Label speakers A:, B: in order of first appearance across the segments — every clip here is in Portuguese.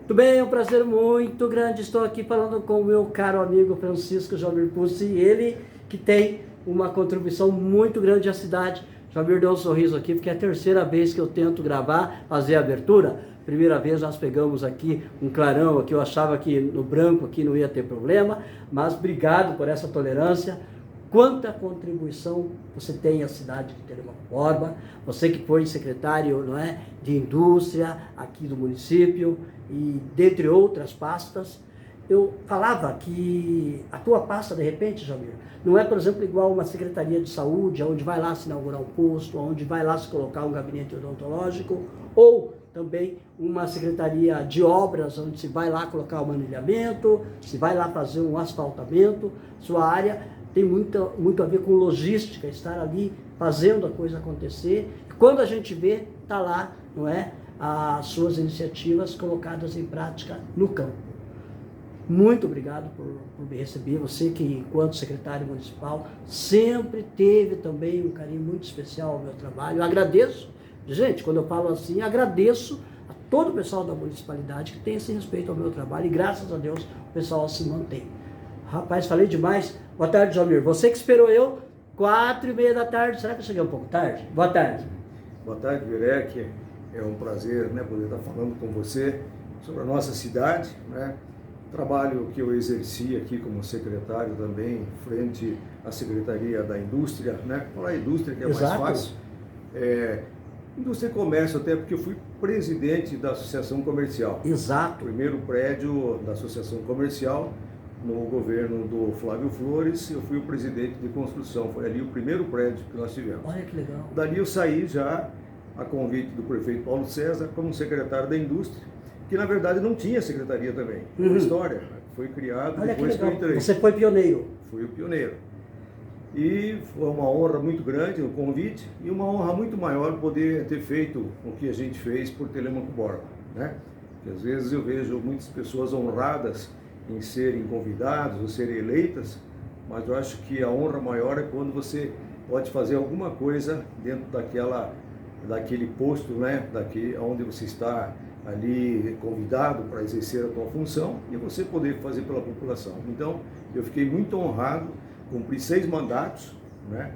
A: Tudo bem, é um prazer muito grande. Estou aqui falando com o meu caro amigo Francisco Jobir Pussi, ele que tem uma contribuição muito grande à cidade. Jobir deu um sorriso aqui, porque é a terceira vez que eu tento gravar, fazer a abertura. Primeira vez nós pegamos aqui um clarão, aqui eu achava que no branco aqui não ia ter problema, mas obrigado por essa tolerância. Quanta contribuição você tem à cidade de Telemaco-Borba, você que foi secretário, não é, de indústria aqui do município e dentre outras pastas. Eu falava que a tua pasta, de repente, Jamir, não é, por exemplo, igual uma secretaria de saúde, onde vai lá se inaugurar um posto, onde vai lá se colocar um gabinete odontológico, ou também uma secretaria de obras, onde se vai lá colocar um anilhamento, se vai lá fazer um asfaltamento. Sua área tem muito a ver com logística, estar ali fazendo a coisa acontecer. Quando a gente vê, está lá, não é, as suas iniciativas colocadas em prática no campo. Muito obrigado por me receber, você que, enquanto secretário municipal, sempre teve também um carinho muito especial ao meu trabalho. Eu agradeço, gente, quando eu falo assim, agradeço a todo o pessoal da municipalidade que tem esse respeito ao meu trabalho e graças a Deus o pessoal se mantém. Rapaz, falei demais. Boa tarde, Jomir. Você que esperou eu, 4h30 da tarde. Será que eu cheguei um pouco tarde? Boa tarde.
B: Boa tarde, Virek. É um prazer, né, poder estar falando com você sobre a nossa cidade, né? Trabalho que eu exerci aqui como secretário também, frente à Secretaria da Indústria, né? Falar indústria que é
A: Exato.
B: mais fácil. Indústria e comércio, até porque eu fui presidente da Associação Comercial.
A: Exato.
B: Primeiro prédio da Associação Comercial, no governo do Flávio Flores, eu fui o presidente de construção. Foi ali o primeiro prédio que nós tivemos.
A: Olha que legal.
B: Dali eu saí já, a convite do prefeito Paulo César, como secretário da Indústria, que na verdade não tinha secretaria também. Uma história, foi criado depois que eu entrei.
A: Você foi pioneiro.
B: Fui o pioneiro. E foi uma honra muito grande o convite e uma honra muito maior poder ter feito o que a gente fez por Telemaco-Borba, né? Porque às vezes eu vejo muitas pessoas honradas em serem convidados ou serem eleitas, mas eu acho que a honra maior é quando você pode fazer alguma coisa dentro daquele posto, né, onde você está ali convidado para exercer a tua função e você poder fazer pela população. Então, eu fiquei muito honrado, cumpri 6 mandatos, né,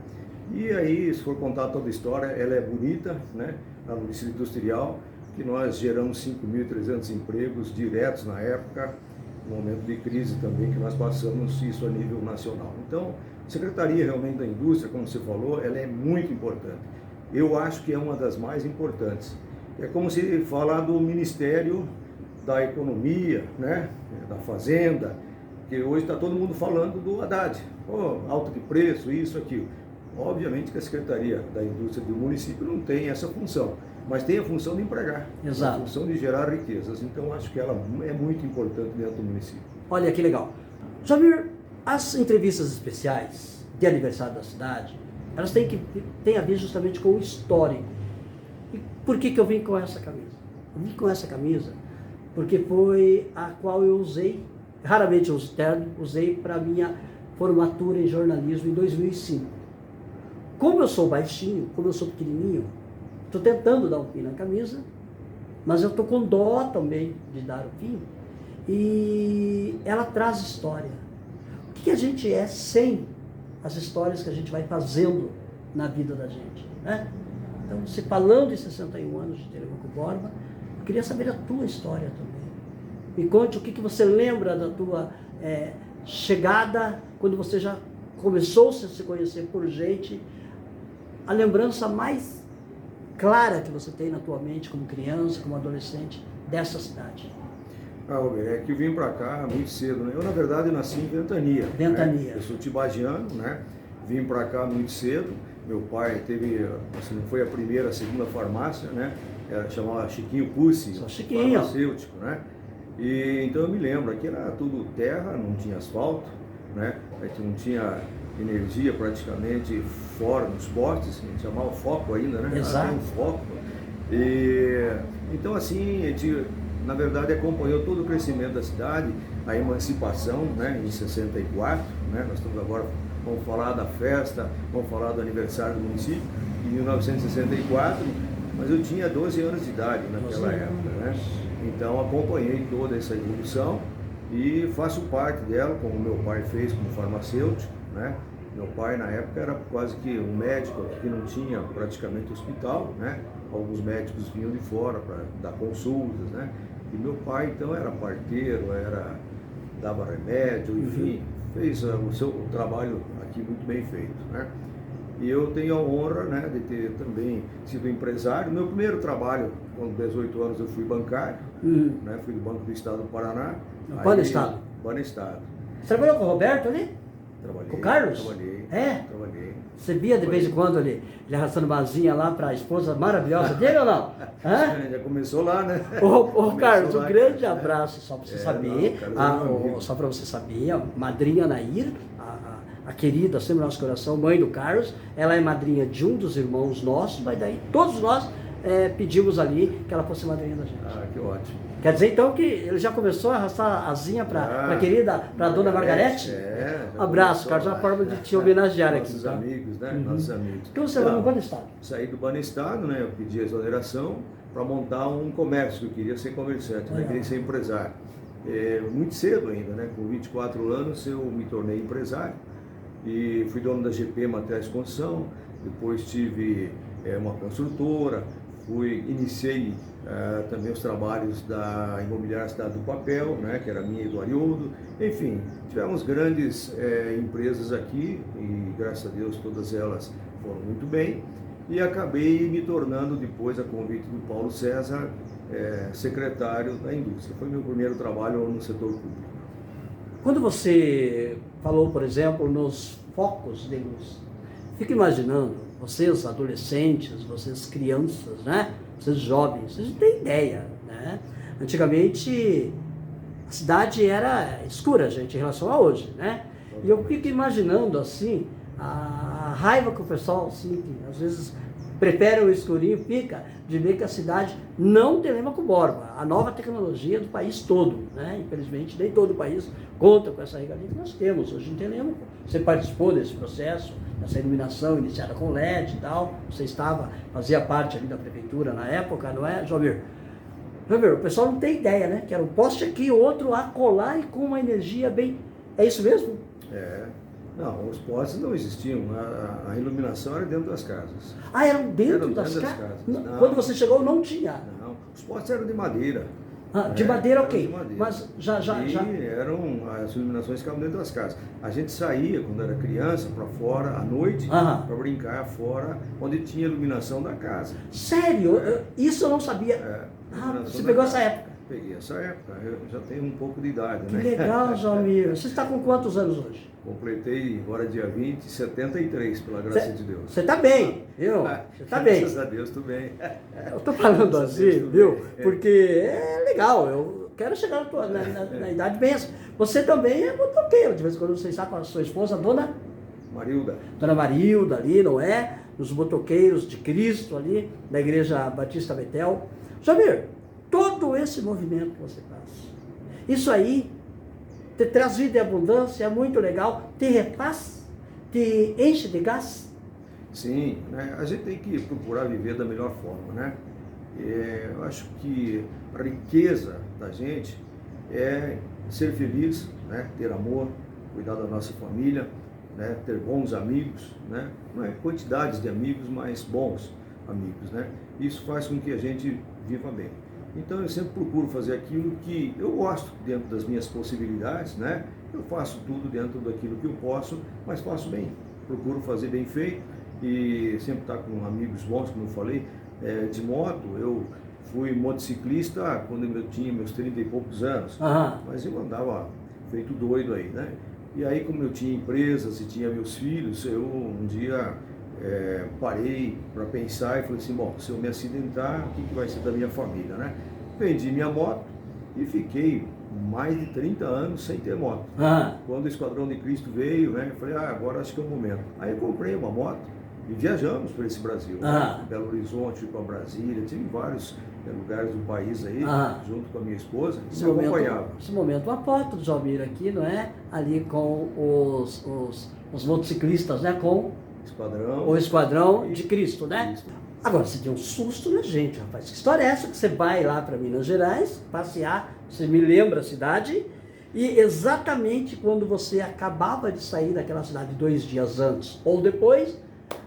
B: e aí, se for contar toda a história, ela é bonita, né, lá no Distrito Industrial, que nós geramos 5.300 empregos diretos na época, no momento de crise também que nós passamos isso a nível nacional. Então, a Secretaria realmente da Indústria, como você falou, ela é muito importante. Eu acho que é uma das mais importantes. É como se falar do Ministério da Economia, né, da Fazenda, que hoje está todo mundo falando do Haddad, alta de preço, isso, aquilo. Obviamente que a Secretaria da Indústria do município não tem essa função, mas tem a função de empregar,
A: Exato.
B: a função de gerar riquezas. Então, acho que ela é muito importante dentro do município.
A: Olha que legal. Jamir, as entrevistas especiais de aniversário da cidade, elas têm a ver justamente com o histórico. E por que eu vim com essa camisa? Eu vim com essa camisa porque foi a qual eu usei, raramente eu uso terno, usei para a minha formatura em jornalismo em 2005. Como eu sou baixinho, como eu sou pequenininho, estou tentando dar um fim na camisa, mas eu estou com dó também de dar o fim. E ela traz história. O que a gente é sem as histórias que a gente vai fazendo na vida da gente, né? Então, se falando em 61 anos de Telemaco-Borba, eu queria saber a tua história também. Me conte o que você lembra da tua chegada, quando você já começou a se conhecer por gente, a lembrança mais clara que você tem na tua mente como criança, como adolescente, dessa cidade.
B: Robert, é que eu vim para cá muito cedo, né? Eu, na verdade, nasci em Ventania.
A: Ventania.
B: Né? Eu sou tibagiano, né? Vim para cá muito cedo. Meu pai teve, assim, não foi a primeira, a segunda farmácia, né? Chamava Chiquinho Pussi, farmacêutico, né? E então eu me lembro, aqui era tudo terra, não tinha asfalto, né? Aqui não tinha energia praticamente fora nos postes, a gente chamava foco ainda, né?
A: Exato.
B: Tem um foco. E então assim, a gente, na verdade, acompanhou todo o crescimento da cidade, a emancipação, né, em 64, né? Nós estamos agora, vamos falar da festa, vamos falar do aniversário do município, em 1964, mas eu tinha 12 anos de idade naquela
A: 12
B: época, né?
A: anos.
B: Então acompanhei toda essa evolução e faço parte dela, como meu pai fez como farmacêutico, né? Meu pai na época era quase que um médico aqui que não tinha praticamente hospital, né? Alguns médicos vinham de fora para dar consultas, né? E meu pai então era parteiro, dava remédio, enfim, fez o seu trabalho aqui muito bem feito, né? E eu tenho a honra, né, de ter também sido empresário. Meu primeiro trabalho, com 18 anos, eu fui bancário, né? Fui do Banco do Estado do Paraná.
A: Banestado.
B: Banestado.
A: Você trabalhou com o Roberto ali?
B: Trabalhei.
A: Com o Carlos?
B: Trabalhei.
A: É?
B: Trabalhei.
A: Você via de vez em quando ele arrastando uma asinha lá para a esposa maravilhosa dele ou não? Hã?
B: Já começou lá, né?
A: Ô Carlos, um
B: lá,
A: grande
B: né?
A: abraço, só para você
B: É,
A: saber,
B: não,
A: só para você saber, a madrinha Nair, a querida, sempre no nosso coração, mãe do Carlos, ela é madrinha de um dos irmãos nossos, mas daí todos nós pedimos ali que ela fosse madrinha da gente.
B: Ah, que ótimo.
A: Quer dizer então que ele já começou a arrastar a asinha para a querida, para a dona Margarete? Abraço, Carlos, é uma forma de te homenagear aqui.
B: Nossos
A: Tá?
B: amigos, né? Nossos amigos.
A: Então você vai no Banestado?
B: Saí do Banestado, né? Eu pedi a exoneração para montar um comércio, eu queria ser comerciante, né? Queria ser empresário. Muito cedo ainda, né? Com 24 anos eu me tornei empresário e fui dono da GP Materiais de Construção, depois tive uma construtora, iniciei também os trabalhos da imobiliária Cidade do Papel, né, que era minha e do Arioldo. Enfim, tivemos grandes empresas aqui e graças a Deus todas elas foram muito bem e acabei me tornando depois, a convite do Paulo César, secretário da indústria. Foi meu primeiro trabalho no setor público.
A: Quando você falou, por exemplo, nos focos de luz, fico imaginando, vocês adolescentes, vocês crianças, né? Vocês jovens, vocês não têm ideia, né? Antigamente a cidade era escura, gente, em relação a hoje, né? E eu fico imaginando assim a raiva que o pessoal assim, que às vezes prefere o escurinho, fica de ver que a cidade não tem Telêmaco Borba, a nova tecnologia do país todo, né? Infelizmente nem todo o país conta com essa regalia que nós temos hoje em Telêmaco. Você participou desse processo, essa iluminação iniciada com LED e tal, você fazia parte ali da prefeitura na época, não é, Jomir? Jomir, o pessoal não tem ideia, né? Que era um poste aqui, outro acolá e com uma energia bem... É isso mesmo?
B: Não, os postes não existiam, a iluminação era dentro das casas.
A: Ah, eram dentro das casas? Quando você chegou não tinha?
B: Não, os postes eram de madeira.
A: De madeira, ok.
B: De madeira.
A: Mas já.
B: As iluminações ficavam dentro das casas. A gente saía, quando era criança, para fora, à noite, para brincar fora, onde tinha iluminação da casa.
A: Sério? Isso eu não sabia. Você pegou essa época?
B: Peguei essa época, eu já tenho um pouco de idade, né?
A: Que legal, Jomir. Você está com quantos anos hoje?
B: Completei agora dia 20, 73, pela graça de Deus.
A: Você está bem, viu? Você está bem.
B: Graças a Deus, estou bem.
A: Eu estou falando assim, viu? Porque é legal, eu quero chegar na idade bem assim. Você também é motoqueiro, de vez em quando você está com a sua esposa, Dona Marilda ali, não é? Nos motoqueiros de Cristo ali, da Igreja Batista Betel. Jomir, todo esse movimento que você faz, isso aí te traz vida e abundância, é muito legal, te refaz, te enche de gás?
B: Sim, né? A gente tem que procurar viver da melhor forma, né? Eu acho que a riqueza da gente é ser feliz, né? Ter amor, cuidar da nossa família, né? Ter bons amigos, né? Não é quantidades de amigos, mas bons amigos, né? Isso faz com que a gente viva bem. Então eu sempre procuro fazer aquilo que eu gosto dentro das minhas possibilidades, né? Eu faço tudo dentro daquilo que eu posso, mas faço bem. Procuro fazer bem feito e sempre estar com amigos bons, como eu falei. De moto, eu fui motociclista quando eu tinha meus 30 e poucos anos, mas eu andava feito doido aí, né? E aí, como eu tinha empresas e tinha meus filhos, eu um dia parei para pensar e falei assim, bom, se eu me acidentar, o que vai ser da minha família, né? Vendi minha moto e fiquei mais de 30 anos sem ter moto. Quando o Esquadrão de Cristo veio, né, eu falei, agora acho que é o momento. Aí eu comprei uma moto e viajamos por esse Brasil. Né? Belo Horizonte, fui para Brasília, tive vários lugares do país aí, junto com a minha esposa, e me acompanhava.
A: Nesse momento, uma foto do Jomir aqui, não é? Ali com os motociclistas, né? Com
B: Esquadrão.
A: o Esquadrão de Cristo, né? Agora, você deu um susto na gente, rapaz. Que história é essa que você vai lá para Minas Gerais, passear, você me lembra a cidade, e exatamente quando você acabava de sair daquela cidade 2 dias antes ou depois,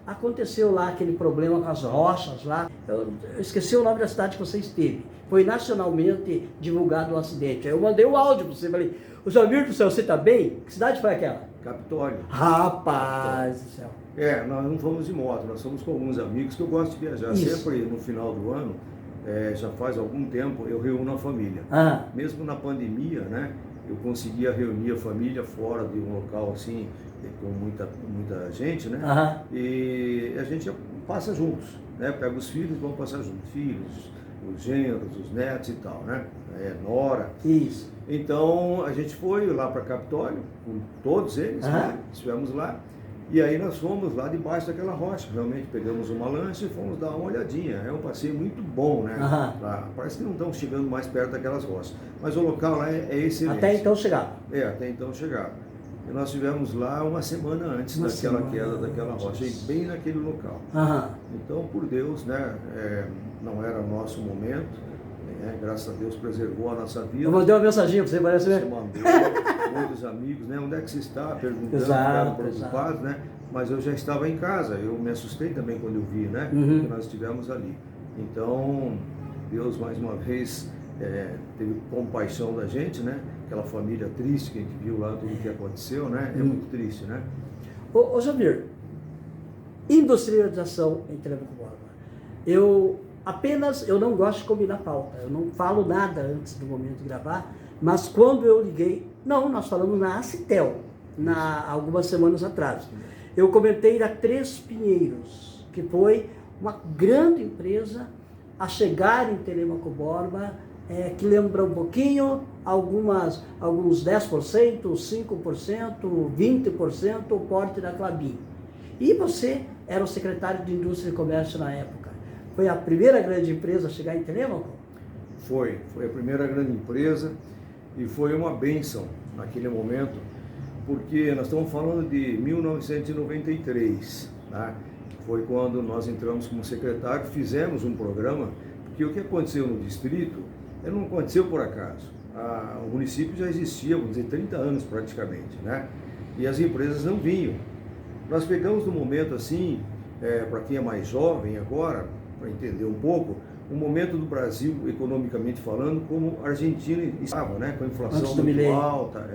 A: aconteceu lá aquele problema com as rochas lá. Eu esqueci o nome da cidade que você esteve. Foi nacionalmente divulgado o acidente. Aí eu mandei o áudio para você, falei, ô Jamir do céu, você tá bem? Que cidade foi aquela?
B: Capitólio.
A: Rapaz do céu.
B: Nós não fomos de moto, nós fomos com alguns amigos que eu gosto de viajar.
A: Isso.
B: Sempre no final do ano, já faz algum tempo, eu reúno a família.
A: Ah.
B: Mesmo na pandemia, né, eu conseguia reunir a família fora de um local assim, com muita gente, né?
A: Aham.
B: E a gente passa juntos, né? Pega os filhos, vamos passar juntos. Filhos, os genros, os netos e tal, né? Nora.
A: Isso.
B: Então a gente foi lá para Capitólio, com todos eles, né? Estivemos lá. E aí nós fomos lá debaixo daquela rocha, realmente pegamos uma lancha e fomos dar uma olhadinha. É um passeio muito bom, né? Parece que não estão chegando mais perto daquelas rochas, mas o local lá é excelente.
A: Até então chegava.
B: Até então chegava. E nós estivemos lá uma semana antes daquela queda daquela rocha, bem naquele local. Então, por Deus, né? Não era o nosso momento. Graças a Deus preservou a nossa vida.
A: Eu mandei uma mensaginha para você, parece, né?
B: Você mandou, muitos amigos, né? Onde é que você está? Perguntando, ficaram preocupados, né? Mas eu já estava em casa, eu me assustei também quando eu vi, né? Que nós estivemos ali. Então, Deus mais uma vez teve compaixão da gente, né? Aquela família triste que a gente viu lá, tudo que aconteceu, né? É muito triste, né?
A: Ô Jamir, industrialização em Telêmaco Borba. Eu não gosto de combinar pauta, eu não falo nada antes do momento de gravar, mas quando eu liguei, nós falamos na Acitel, algumas semanas atrás. Eu comentei da Três Pinheiros, que foi uma grande empresa a chegar em Telêmaco Borba, que lembra um pouquinho, alguns 10%, 5%, 20% o porte da Klabin. E você era o secretário de Indústria e Comércio na época. Foi a primeira grande empresa a chegar em Telêmaco?
B: Foi a primeira grande empresa e foi uma bênção naquele momento, porque nós estamos falando de 1993, tá? Foi quando nós entramos como secretário, fizemos um programa, porque o que aconteceu no distrito não aconteceu por acaso. O município já existia, vamos dizer, 30 anos praticamente, né? E as empresas não vinham. Nós pegamos no momento assim, para quem é mais jovem agora, para entender um pouco, o momento do Brasil, economicamente falando, como a Argentina estava, né? Com a inflação muito alta,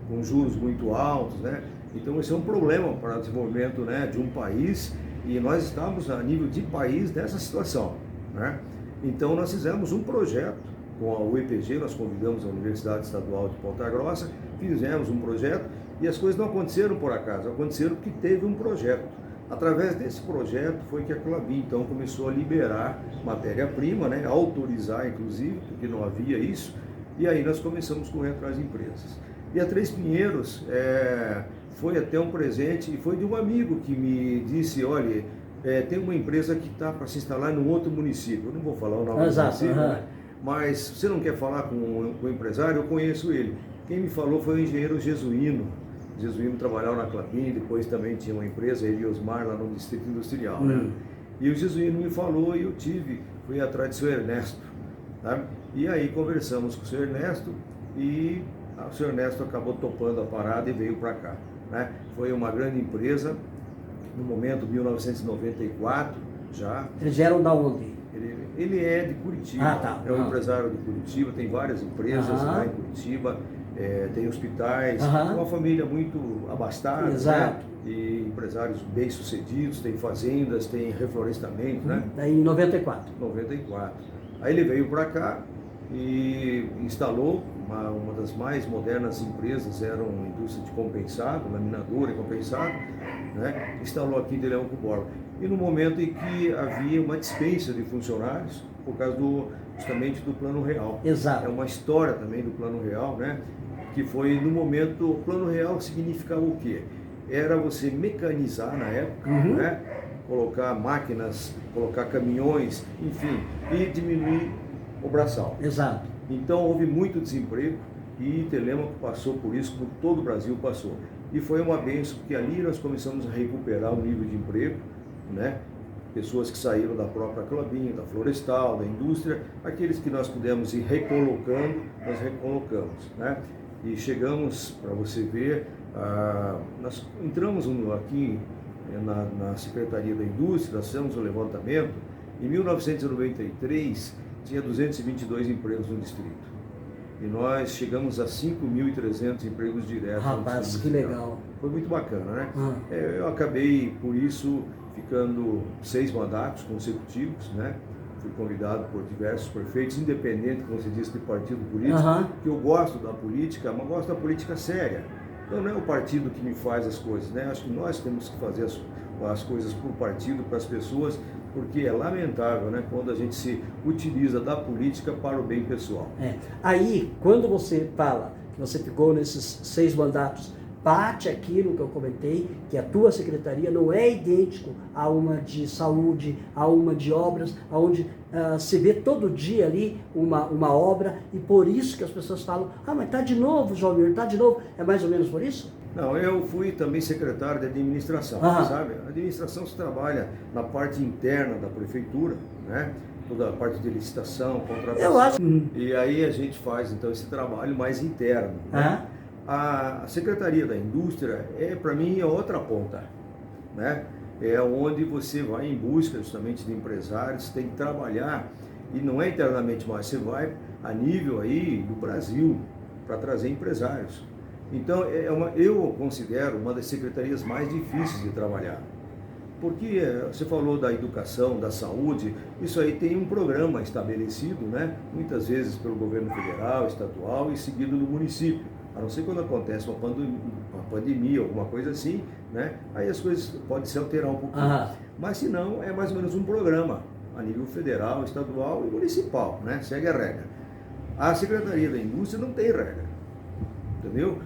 B: com juros muito altos, né? Então esse é um problema para o desenvolvimento, né, de um país, e nós estamos a nível de país nessa situação, né? Então nós fizemos um projeto com a UEPG, nós convidamos a Universidade Estadual de Ponta Grossa, fizemos um projeto e as coisas não aconteceram por acaso, aconteceram porque teve um projeto. Através desse projeto foi que a Klabin então começou a liberar matéria-prima, né, autorizar inclusive, porque não havia isso, e aí nós começamos a correr atrás de empresas. E a Três Pinheiros foi até um presente, e foi de um amigo que me disse, olha, tem uma empresa que está para se instalar num outro município, eu não vou falar o nome do município, né? Mas você não quer falar com o empresário? Eu conheço ele. Quem me falou foi o engenheiro Jesuíno. Jesuíno trabalhava na Klabin, depois também tinha uma empresa, ele e Osmar, lá no Distrito Industrial. Né? E o Jesuíno me falou e eu fui atrás do seu Ernesto. Tá? E aí conversamos com o seu Ernesto e o seu Ernesto acabou topando a parada e veio para cá. Né? Foi uma grande empresa, no momento 1994 já.
A: Eles eram da onde?
B: Ele é de Curitiba, é um empresário de Curitiba, tem várias empresas lá em Curitiba, tem hospitais, uma família muito abastada, né? E empresários bem-sucedidos, tem fazendas, tem reflorestamento, né?
A: Daí em 94.
B: 94. Aí ele veio para cá e instalou uma das mais modernas empresas, era uma indústria de compensado, laminadora e compensado, né? Instalou aqui em Telêmaco Borba. E no momento em que havia uma dispensa de funcionários, por causa justamente do Plano Real.
A: Exato.
B: É uma história também do Plano Real, né? Que foi no momento, o Plano Real significava o quê? Era você mecanizar na época, né? Colocar máquinas, colocar caminhões, enfim, e diminuir o braçal.
A: Exato.
B: Então houve muito desemprego e Telêmaco passou por isso, como todo o Brasil passou. E foi uma bênção, porque ali nós começamos a recuperar o nível de emprego, né? pessoas que saíram da própria Klabin, da Florestal, da indústria, aqueles que nós pudemos ir recolocando, nós recolocamos, né? E chegamos, para você ver, nós entramos aqui na Secretaria da Indústria, nós fizemos um levantamento, em 1993 tinha 222 empregos no distrito. E nós chegamos a 5.300 empregos diretos.
A: Rapaz, que legal.
B: Foi muito bacana, né? Eu acabei, por isso, ficando 6 mandatos consecutivos, né? Fui convidado por diversos prefeitos, independente, como você disse, de partido político, que eu gosto da política, mas gosto da política séria. Então não é o partido que me faz as coisas, né? Acho que nós temos que fazer as coisas por partido, para as pessoas, porque é lamentável, né, quando a gente se utiliza da política para o bem pessoal.
A: Aí, quando você fala que você ficou nesses 6 mandatos, bate aquilo que eu comentei, que a tua secretaria não é idêntico a uma de saúde, a uma de obras, onde se vê todo dia ali uma obra, e por isso que as pessoas falam, mas tá de novo, Jomir, tá de novo. É mais ou menos por isso?
B: Não, eu fui também secretário de administração, sabe? A administração se trabalha na parte interna da prefeitura, né? Toda a parte de licitação, contratação.
A: Eu acho.
B: E aí a gente faz, então, esse trabalho mais interno, né? A Secretaria da Indústria, para mim, é outra ponta, né? É onde você vai em busca justamente de empresários, tem que trabalhar, e não é internamente mais, você vai a nível aí do Brasil para trazer empresários. Então, eu considero uma das secretarias mais difíceis de trabalhar. Porque você falou da educação, da saúde, isso aí tem um programa estabelecido, né? Muitas vezes pelo governo federal, estadual e seguido no município. A não ser quando acontece uma pandemia, alguma coisa assim, né? Aí as coisas podem se alterar um pouquinho. Mas se não, é mais ou menos um programa a nível federal, estadual e municipal, né? Segue a regra. A Secretaria da Indústria não tem regra, entendeu?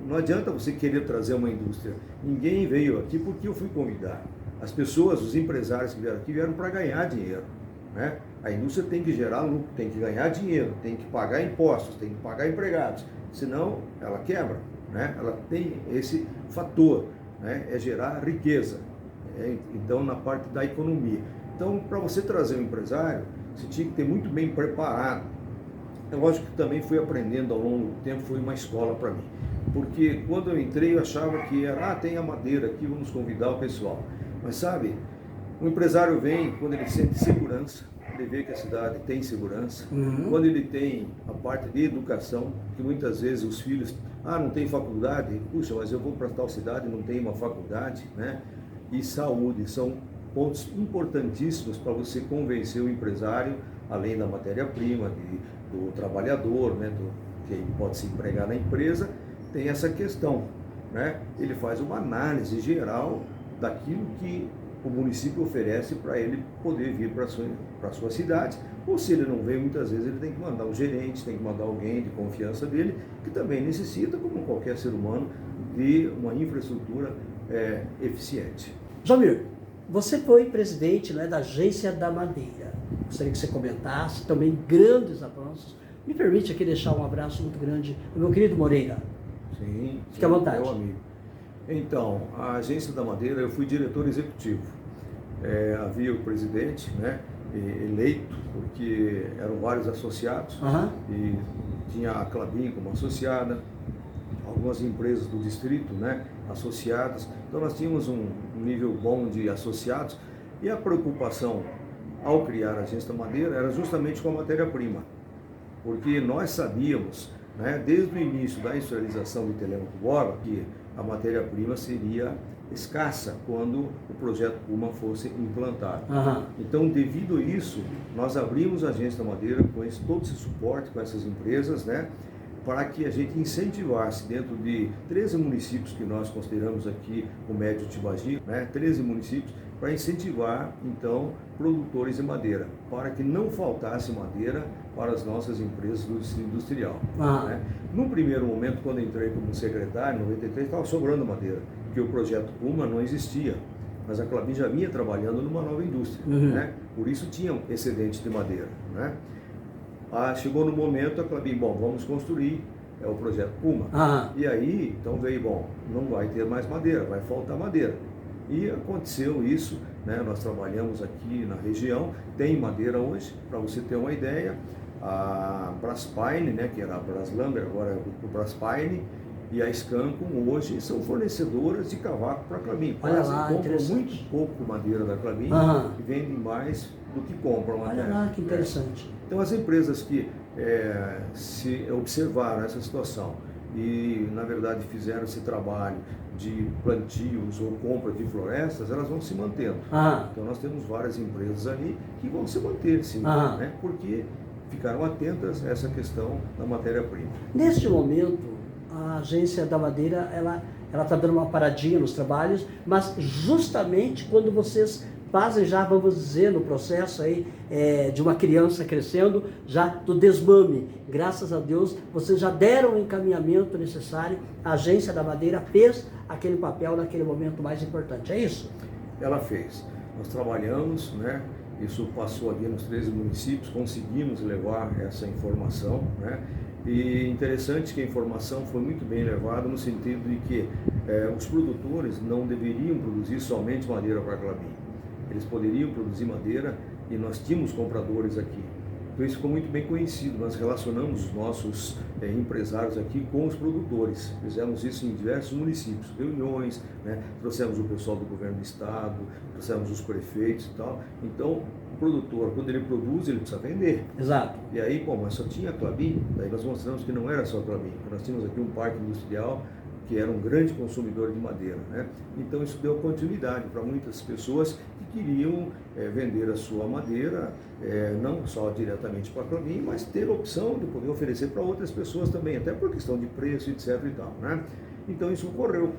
B: Não adianta você querer trazer uma indústria. Ninguém veio aqui porque eu fui convidar. As pessoas, os empresários que vieram aqui, vieram para ganhar dinheiro, né? A indústria tem que gerar lucro, tem que ganhar dinheiro, tem que pagar impostos, tem que pagar empregados, senão ela quebra, né? Ela tem esse fator, né? É gerar riqueza, então na parte da economia. Então, para você trazer um empresário, você tinha que ter muito bem preparado. É lógico que também fui aprendendo ao longo do tempo, foi uma escola para mim. Porque quando eu entrei, eu achava que era, tem a madeira aqui, vamos convidar o pessoal. Mas sabe, o empresário vem quando ele sente segurança, ele vê que a cidade tem segurança, quando ele tem a parte de educação, que muitas vezes os filhos, não tem faculdade, puxa, mas eu vou para tal cidade, não tem uma faculdade, né? E saúde, são pontos importantíssimos para você convencer o empresário, além da matéria-prima, do trabalhador, né, que pode se empregar na empresa, tem essa questão, né? Ele faz uma análise geral daquilo que o município oferece para ele poder vir para a sua cidade, ou se ele não vem, muitas vezes ele tem que mandar um gerente, tem que mandar alguém de confiança dele, que também necessita, como qualquer ser humano, de uma infraestrutura eficiente.
A: Jomir, você foi presidente, né, da Agência da Madeira. Gostaria que você comentasse também grandes avanços. Me permite aqui deixar um abraço muito grande ao meu querido Moreira.
B: Sim,
A: fique à vontade.
B: Meu amigo. Então, a Agência da Madeira, eu fui diretor executivo. Havia o presidente, né, eleito, porque eram vários associados, e tinha a Klabin como associada, algumas empresas do distrito, né, associadas. Então nós tínhamos um nível bom de associados, e a preocupação ao criar a Agência da Madeira era justamente com a matéria-prima, porque nós sabíamos, né, desde o início da industrialização de Telêmaco Borba, que a matéria-prima seria escassa quando o projeto Puma fosse implantado. Então, devido a isso, nós abrimos a Agência da Madeira com todo esse suporte com essas empresas, né, para que a gente incentivasse dentro de 13 municípios que nós consideramos aqui o Médio Tibagi, né, 13 municípios, para incentivar, então, produtores de madeira, para que não faltasse madeira para as nossas empresas do distrito industrial. Né? No primeiro momento, quando entrei como secretário, em 93, estava sobrando madeira, porque o projeto Puma não existia, mas a Klabin já vinha trabalhando numa nova indústria, né? Por isso tinha um excedente de madeira, né? Chegou no momento, a Klabin, vamos construir o projeto Puma. E aí, então veio, não vai ter mais madeira, vai faltar madeira. E aconteceu isso, né? Nós trabalhamos aqui na região, tem madeira hoje, para você ter uma ideia, a Braspaine, né, que era a Braslamber, agora é o grupo Braspaine, e a Scancom hoje são fornecedoras de cavaco para a Klabin.
A: Olha lá,
B: compram muito pouco madeira da Klabin e vendem mais do que compram madeira.
A: Olha lá, que interessante.
B: Então as empresas que se observaram essa situação e na verdade fizeram esse trabalho de plantios ou compra de florestas, elas vão se mantendo. Então nós temos várias empresas ali que vão se manter, sim, né? Porque ficaram atentas a essa questão da matéria-prima.
A: Neste momento, a Agência da Madeira, ela está dando uma paradinha nos trabalhos, mas justamente quando vocês fazem já, vamos dizer, no processo aí de uma criança crescendo, já do desmame, graças a Deus, vocês já deram o encaminhamento necessário, a Agência da Madeira fez aquele papel naquele momento mais importante, é isso?
B: Ela fez. Nós trabalhamos, né? Isso passou ali nos 13 municípios, conseguimos levar essa informação, né? E interessante que a informação foi muito bem levada no sentido de que os produtores não deveriam produzir somente madeira para a Klabin. Eles poderiam produzir madeira e nós tínhamos compradores aqui. Então isso ficou muito bem conhecido, nós relacionamos os nossos empresários aqui com os produtores, fizemos isso em diversos municípios, reuniões, né? Trouxemos o pessoal do governo do estado, trouxemos os prefeitos e tal. Então o produtor, quando ele produz, ele precisa vender.
A: Exato.
B: E aí, mas só tinha a Klabin, daí nós mostramos que não era só a Klabin, nós tínhamos aqui um parque industrial que era um grande consumidor de madeira, né? Então isso deu continuidade para muitas pessoas que queriam vender a sua madeira, não só diretamente para a Klabin, mas ter a opção de poder oferecer para outras pessoas também, até por questão de preço, etc. e tal, né? Então isso ocorreu,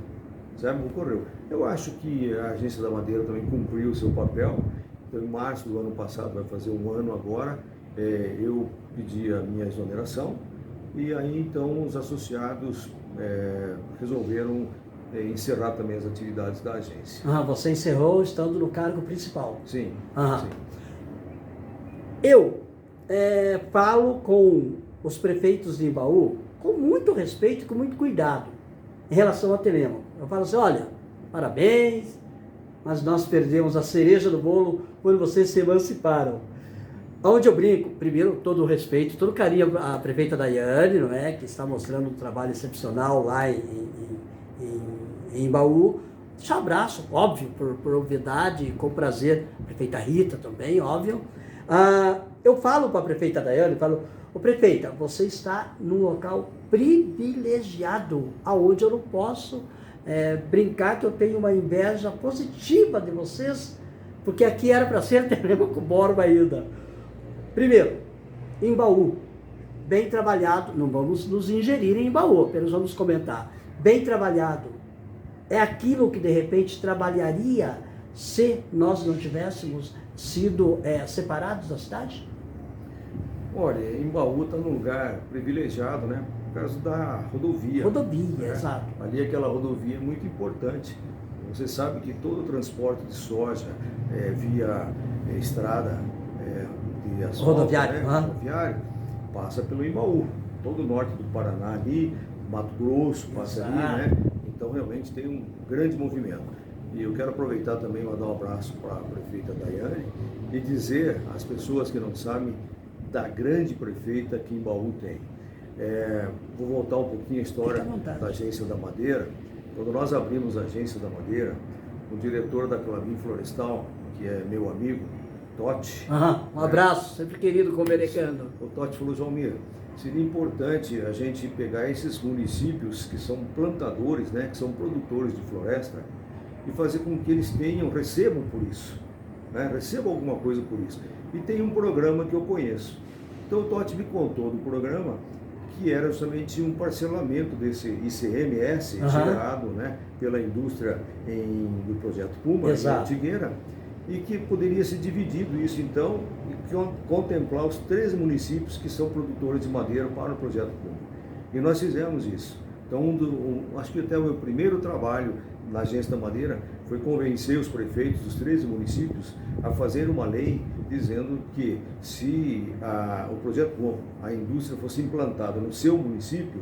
B: sabe? Ocorreu. Eu acho que a Agência da Madeira também cumpriu o seu papel. Então em março do ano passado, vai fazer um ano agora, eu pedi a minha exoneração e aí então os associados resolveram encerrar também as atividades da agência.
A: Você encerrou estando no cargo principal.
B: Sim, sim.
A: Eu falo com os prefeitos de Imbaú com muito respeito e com muito cuidado em relação ao Telêmaco. Eu falo assim, olha, parabéns, mas nós perdemos a cereja do bolo quando vocês se emanciparam. Onde eu brinco, primeiro, todo o respeito, todo o carinho à prefeita Daiane, não é? Que está mostrando um trabalho excepcional lá em Imbaú. Deixa um abraço, óbvio, por obviedade, com prazer. A prefeita Rita também, óbvio. Eu falo para a prefeita Daiane, falo, ô prefeita, você está num local privilegiado, aonde eu não posso brincar que eu tenho uma inveja positiva de vocês, porque aqui era para ser Telêmaco Borba ainda. Primeiro, Imbaú, bem trabalhado, não vamos nos ingerir em Imbaú, apenas vamos comentar. Bem trabalhado, é aquilo que de repente trabalharia se nós não tivéssemos sido separados da cidade?
B: Olha, Imbaú está num lugar privilegiado, né? Por causa da rodovia.
A: Rodovia,
B: né?
A: exato.
B: Ali aquela rodovia é muito importante. Você sabe que todo o transporte de soja via estrada de asfalto,
A: rodoviário,
B: né? Rodoviário, passa pelo Imbaú. Todo o norte do Paraná ali, Mato Grosso passa ali, né? Então realmente tem um grande movimento. E eu quero aproveitar também para dar um abraço para a prefeita Daiane e dizer às pessoas que não sabem da grande prefeita que Imbaú tem. Vou voltar um pouquinho a história da Agência da Madeira. Quando nós abrimos a Agência da Madeira, o diretor da Klabin Florestal, que é meu amigo, Totti.
A: Um abraço, sempre querido com o americano.
B: O Totti falou, Joãomir, seria importante a gente pegar esses municípios que são plantadores, né, que são produtores de floresta, e fazer com que eles recebam por isso, né, recebam alguma coisa por isso. E tem um programa que eu conheço. Então o Totti me contou do programa que era justamente um parcelamento desse ICMS gerado, né, pela indústria do Projeto Puma, em Ortigueira, e que poderia ser dividido isso então e contemplar os 13 municípios que são produtores de madeira para o Projeto Puma. E nós fizemos isso. Então, acho que até o meu primeiro trabalho na Agência da Madeira foi convencer os prefeitos dos 13 municípios a fazer uma lei dizendo que se o Projeto Puma, a indústria fosse implantada no seu município,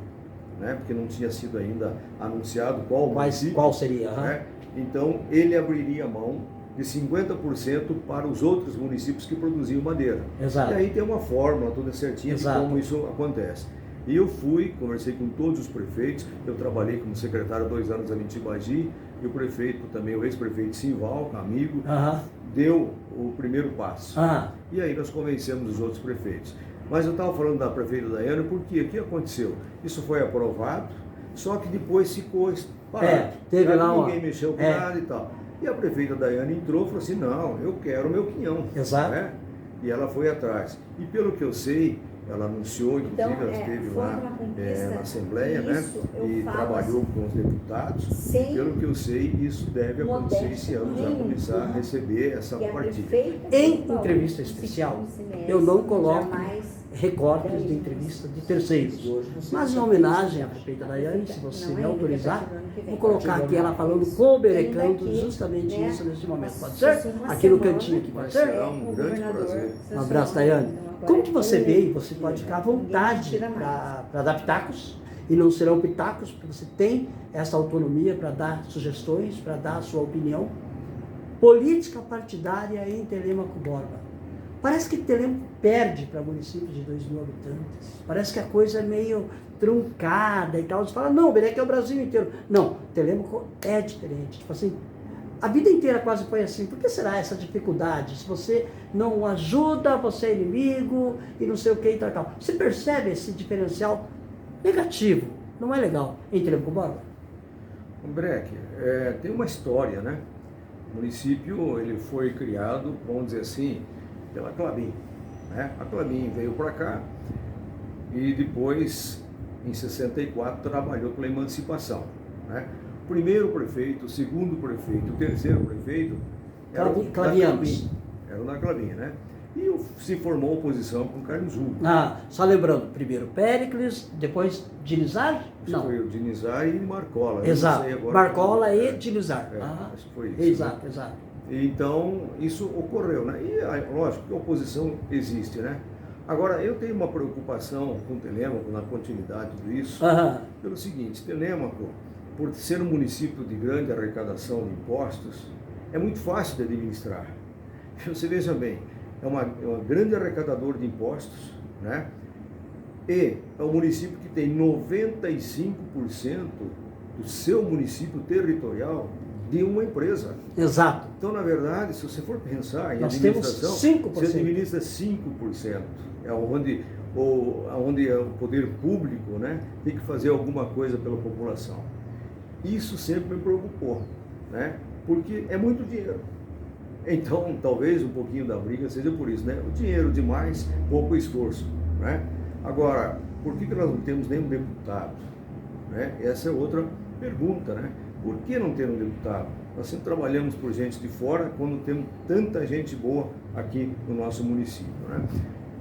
B: né, porque não tinha sido ainda anunciado qual município,
A: qual seria,
B: né, então ele abriria mão de 50% para os outros municípios que produziam madeira.
A: Exato.
B: E aí tem uma fórmula toda certinha
A: Exato.
B: de como isso acontece. E eu fui, conversei com todos os prefeitos, eu trabalhei como secretário há 2 anos ali em Tibagi, e o prefeito também, o ex-prefeito Simval, amigo, deu o primeiro passo. E aí nós convencemos os outros prefeitos. Mas eu estava falando da prefeita Daiane porque o que aconteceu? Isso foi aprovado, só que depois ficou parado.
A: Teve lá
B: ninguém mexeu com nada e tal. E a prefeita Daiane entrou e falou assim, não, eu quero o meu quinhão.
A: Exato.
B: Né? E ela foi atrás. E pelo que eu sei, ela anunciou, inclusive,
C: então,
B: ela esteve lá na Assembleia, né? E trabalhou com os deputados. Pelo que eu sei, isso deve acontecer esse ano, já começar a receber essa partilha.
A: Em entrevista especial, eu não coloco recortes de entrevista de terceiros. Mas em homenagem à prefeita Daiane, se você me autorizar, vou colocar aqui ela falando com o Berecanto justamente isso neste momento. Pode ser? Aqui no cantinho aqui, pode ser?
B: Será um grande prazer.
A: Um abraço, Daiane. Como que você veio, você pode ficar à vontade para dar pitacos, e não serão pitacos, porque você tem essa autonomia para dar sugestões, para dar a sua opinião. Política partidária em Telêmaco Borba. Parece que Telêmaco perde para municípios de 2.000 habitantes. Parece que a coisa é meio truncada e tal. Você fala, não, Berec é o Brasil inteiro. Não, Telêmaco é diferente. Tipo assim, a vida inteira quase foi assim. Por que será essa dificuldade? Se você não ajuda, você é inimigo e não sei o que e tal. Você percebe esse diferencial negativo? Não é legal em Telêmaco Borba?
B: Breck, tem uma história, né? O município ele foi criado, vamos dizer assim, pela Clabin. Né? A Clabin veio para cá e depois, em 64, trabalhou pela emancipação. Né? O primeiro prefeito, o segundo prefeito, o terceiro prefeito era o da Clabin, né? E se formou oposição com Carlos Hugo.
A: Só lembrando, primeiro Péricles, depois Dinizar?
B: Não. Foi o Dinizar e Marcola.
A: Exato, Marcola e Dinizar.
B: Acho que foi isso.
A: Exato,
B: né?
A: exato.
B: Então, isso ocorreu, né? E, lógico, que a oposição existe, né? Agora, eu tenho uma preocupação com o Telêmaco, na continuidade disso, pelo seguinte, Telêmaco, por ser um município de grande arrecadação de impostos, é muito fácil de administrar. Você veja bem, é uma grande arrecadador de impostos, né? E é um município que tem 95% do seu município territorial de uma empresa.
A: Exato.
B: Então, na verdade, se você for pensar em
A: nós
B: administração,
A: temos 5%.
B: Você administra 5%. É onde o poder público, né, tem que fazer alguma coisa pela população. Isso sempre me preocupou, né? Porque é muito dinheiro. Então, talvez um pouquinho da briga seja por isso, né? O dinheiro demais, pouco esforço, né? Agora, por que nós não temos nenhum deputado? Né? Essa é outra pergunta, né? Por que não ter um deputado? Nós sempre trabalhamos por gente de fora quando temos tanta gente boa aqui no nosso município, né?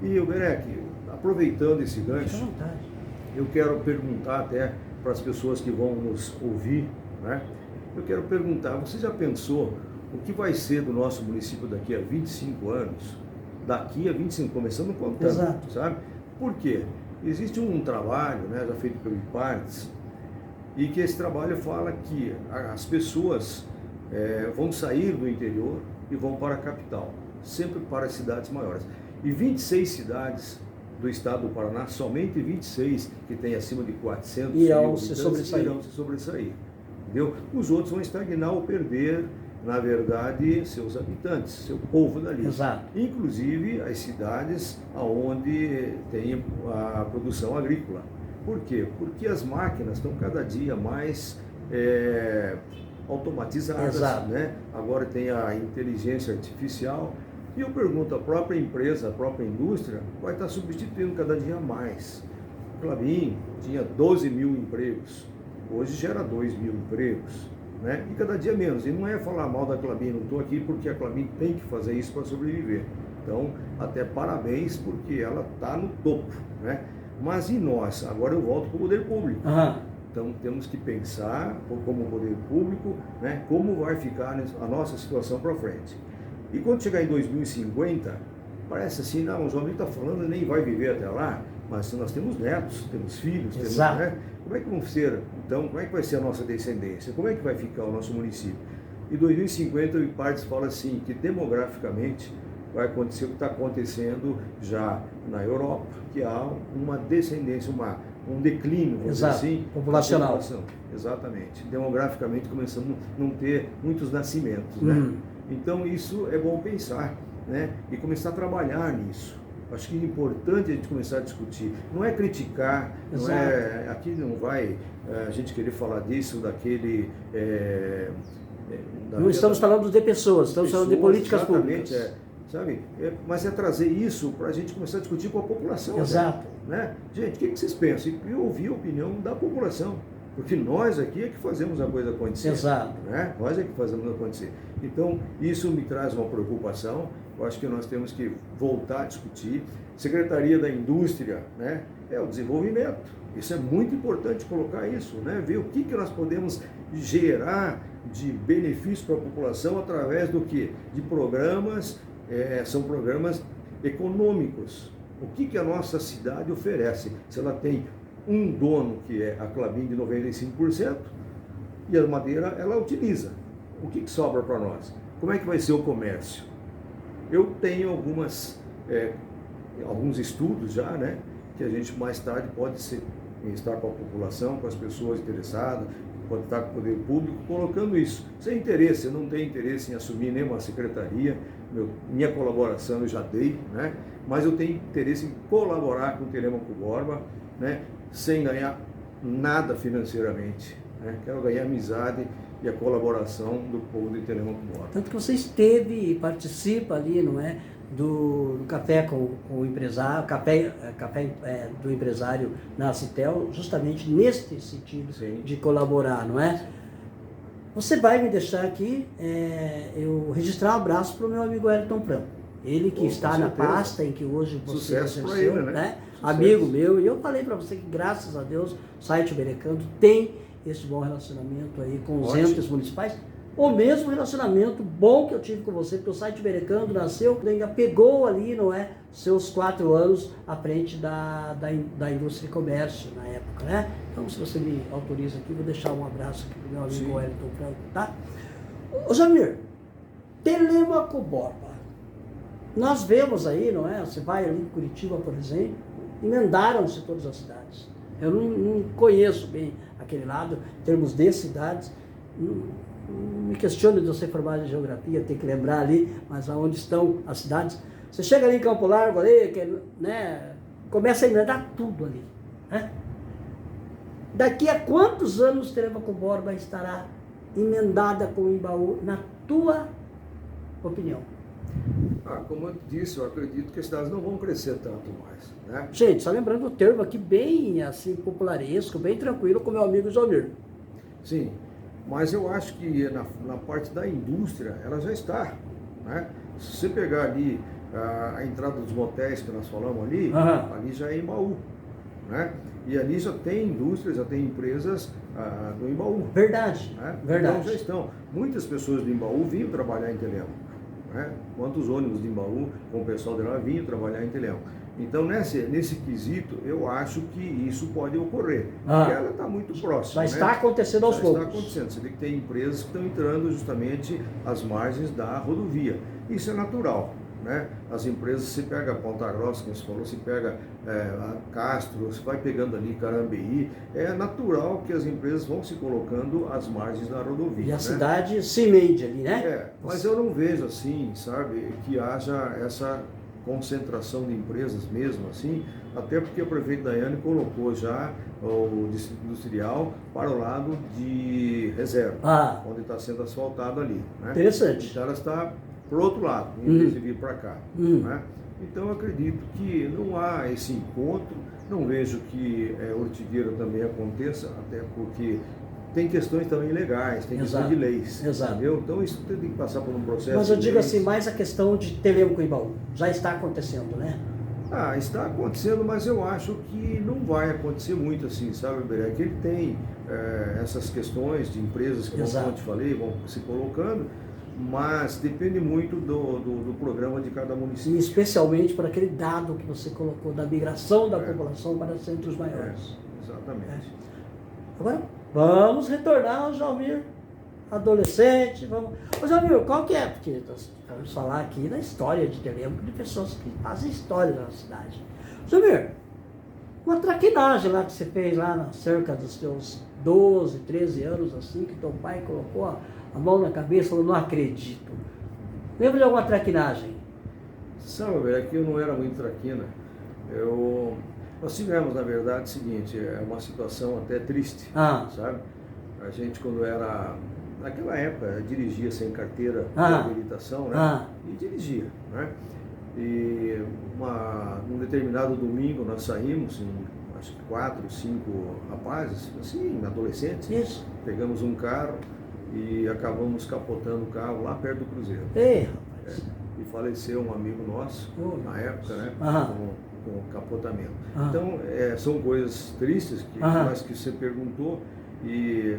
B: E o Berec, aproveitando esse gancho, eu quero perguntar até para as pessoas que vão nos ouvir, né? Eu quero perguntar, você já pensou o que vai ser do nosso município daqui a 25 anos? Daqui a 25, começando contando,
A: exato,
B: sabe? Por quê? Existe um trabalho, né, já feito pelo IPARTS, e que esse trabalho fala que as pessoas vão sair do interior e vão para a capital, sempre para as cidades maiores. E 26 cidades do estado do Paraná, somente 26 que tem acima de 400
A: irão
B: mil
A: se
B: sobressair. Entendeu? Os outros vão estagnar ou perder, na verdade, seus habitantes, seu povo dali.
A: Exato.
B: Inclusive as cidades onde tem a produção agrícola. Por quê? Porque as máquinas estão cada dia mais automatizadas,
A: exato,
B: né? Agora tem a inteligência artificial. E eu pergunto, a própria empresa, a própria indústria vai estar substituindo cada dia mais. O Clabin tinha 12 mil empregos, hoje gera 2 mil empregos, né? E cada dia menos. E não é falar mal da Clabin, não estou aqui porque a Clabin tem que fazer isso para sobreviver. Então, até parabéns, porque ela está no topo, né? Mas e nós? Agora eu volto para o poder público. Então, temos que pensar, como poder público, né, como vai ficar a nossa situação para frente. E quando chegar em 2050, parece assim, não, o João Vitor está falando, nem vai viver até lá, mas nós temos netos, temos filhos, temos, né? Como é que vão ser, então, como é que vai ser a nossa descendência? Como é que vai ficar o nosso município? E 2050 o IPARDS fala assim, que demograficamente vai acontecer o que está acontecendo já na Europa, que há uma descendência, um declínio, vamos dizer assim,
A: populacional.
B: Exatamente. Demograficamente começamos a não ter muitos nascimentos, né? Então isso é bom pensar, né? E começar a trabalhar nisso. Acho que é importante a gente começar a discutir. Não é criticar, não é, aqui não vai a gente querer falar disso, daquele...
A: não estamos falando de pessoas, estamos falando de políticas públicas.
B: Sabe? Mas é trazer isso para a gente começar a discutir com a população.
A: Exato.
B: Né? Gente, o que vocês pensam? E ouvir a opinião da população. Porque nós aqui é que fazemos a coisa acontecer.
A: Exato.
B: Né? Nós é que fazemos acontecer. Então, isso me traz uma preocupação. Eu acho que nós temos que voltar a discutir. Secretaria da Indústria, né? É o desenvolvimento. Isso é muito importante colocar isso, né? Ver o que nós podemos gerar de benefício para a população através do quê? De programas, são programas econômicos. O que a nossa cidade oferece? Se ela tem um dono, que é a Klabin de 95%, e a madeira ela utiliza. O que sobra para nós? Como é que vai ser o comércio? Eu tenho alguns estudos já, né, que a gente mais tarde pode estar com a população, com as pessoas interessadas, pode estar com o poder público, colocando isso. Sem interesse, eu não tenho interesse em assumir nenhuma secretaria, minha colaboração eu já dei, né, mas eu tenho interesse em colaborar com o Telêmaco Borba, né, sem ganhar nada financeiramente. Né? Quero ganhar amizade e a colaboração do povo de Telêmaco Borba.
A: Tanto que você esteve e participa ali, não é, do café com o empresário, café do empresário na Citel, justamente neste sentido. Sim. De colaborar, não é? Você vai me deixar aqui eu registrar um abraço para o meu amigo Wellington Franco. Ele que está na pasta em que hoje você exerceu, né? Amigo meu, e eu falei para você que graças a Deus o site Berecando tem esse bom relacionamento aí com os entes municipais. O mesmo relacionamento bom que eu tive com você, porque o site Berecando nasceu, ainda pegou ali, não é, seus 4 anos à frente da indústria e comércio na época, né? Então, se você me autoriza aqui, vou deixar um abraço aqui pro meu amigo Wellington Franco, tá? Ô Jamir, Telêmaco Borba, nós vemos aí, não é? Você vai ali em Curitiba, por exemplo, emendaram-se todas as cidades. Eu não conheço bem aquele lado, em termos de cidades. Não me questiono de você formar em geografia, tem que lembrar ali, mas aonde estão as cidades. Você chega ali em Campo Largo, ali, né, começa a emendar tudo ali. Né? Daqui a quantos anos Telêmaco Borba estará emendada com o Imbaú, na tua opinião?
B: Como eu disse, eu acredito que as cidades não vão crescer tanto mais. Né?
A: Gente, só lembrando o termo aqui bem assim, popularesco, bem tranquilo com meu amigo Jomir.
B: Sim, mas eu acho que na parte da indústria, ela já está. Né? Se você pegar ali a entrada dos motéis que nós falamos ali, ali já é Imbaú. Né? E ali já tem indústrias, já tem empresas do Imbaú.
A: Verdade,
B: né?
A: verdade.
B: Então já estão. Muitas pessoas do Imbaú vinham trabalhar em Telêmaco. Né? Quantos ônibus de Imbaú com o pessoal de lá vinham trabalhar em Telêmaco. Então, nesse quesito, eu acho que isso pode ocorrer. Porque ela está muito próxima.
A: Já está acontecendo aos poucos.
B: Está acontecendo. Você vê que tem empresas que estão entrando justamente às margens da rodovia. Isso é natural. Né? As empresas, se pega Ponta Grossa, como você falou, se pega Castro, você vai pegando ali Carambeí, é natural que as empresas vão se colocando às margens da rodovia.
A: E a cidade se mede ali, né?
B: Mas eu não vejo assim, sabe, que haja essa concentração de empresas mesmo assim, até porque o prefeito Daiane colocou já o distrito industrial para o lado de reserva, onde está sendo asfaltado ali. Né?
A: Interessante.
B: Então ela está para o outro lado, em vez de vir para cá. Né? Então eu acredito que não há esse encontro, não vejo que Ortigueira também aconteça, até porque tem questões também legais, tem questões de leis.
A: Exato.
B: Entendeu? Então isso tem que passar por um processo.
A: Mas eu digo assim, mais a questão de Telêmaco Imbaú, já está acontecendo, né?
B: Está acontecendo, mas eu acho que não vai acontecer muito assim, sabe, Beré? Que ele tem essas questões de empresas que, como eu te falei, vão se colocando, mas depende muito do programa de cada município.
A: E especialmente por aquele dado que você colocou da migração da população para centros maiores.
B: Exatamente.
A: Agora, vamos retornar ao Jamir adolescente, vamos... Ô, Jamil, qual que é? Porque nós vamos falar aqui da história de Telêmaco, de pessoas que fazem história na cidade. Jamil, uma traquinagem lá que você fez lá na cerca dos seus 12, 13 anos, assim, que teu pai colocou a mão na cabeça e falou, não acredito. Lembra de alguma traquinagem?
B: Sabe, velho, aqui eu não era muito traquina. Nós tivemos, na verdade, o seguinte, é uma situação até triste, sabe? A gente, quando era, naquela época, dirigia sem carteira de habilitação, né? E dirigia, né? E num determinado domingo nós saímos, acho que 4, 5 rapazes, assim, adolescentes.
A: Isso.
B: Pegamos um carro e acabamos capotando o carro lá perto do Cruzeiro.
A: Ei, rapaz.
B: E faleceu um amigo nosso, na época, né? Com capotamento. Então, são coisas tristes, mas que você perguntou, e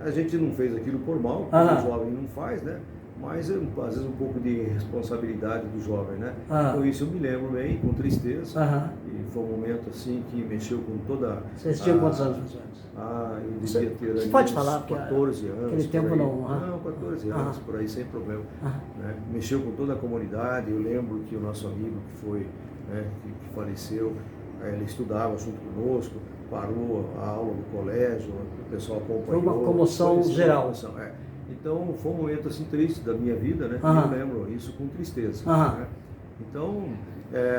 B: a gente não fez aquilo por mal, porque o jovem não faz, né? Mas às vezes um pouco de responsabilidade do jovem, né? Então isso eu me lembro bem, com tristeza, e foi um momento assim que mexeu com toda...
A: Vocês tinham quantos anos, mais ou menos?
B: Eu devia ter
A: Você
B: ali
A: pode
B: uns
A: falar,
B: 14 anos.
A: Aquele tempo não.
B: Não, 14 anos, por aí, sem problema. Né? Mexeu com toda a comunidade. Eu lembro que o nosso amigo que foi, né, que faleceu, ele estudava junto conosco, parou a aula do colégio, o pessoal acompanhou.
A: Foi uma comoção geral.
B: Então foi um momento assim triste da minha vida, né? Eu lembro isso com tristeza. Né? Então,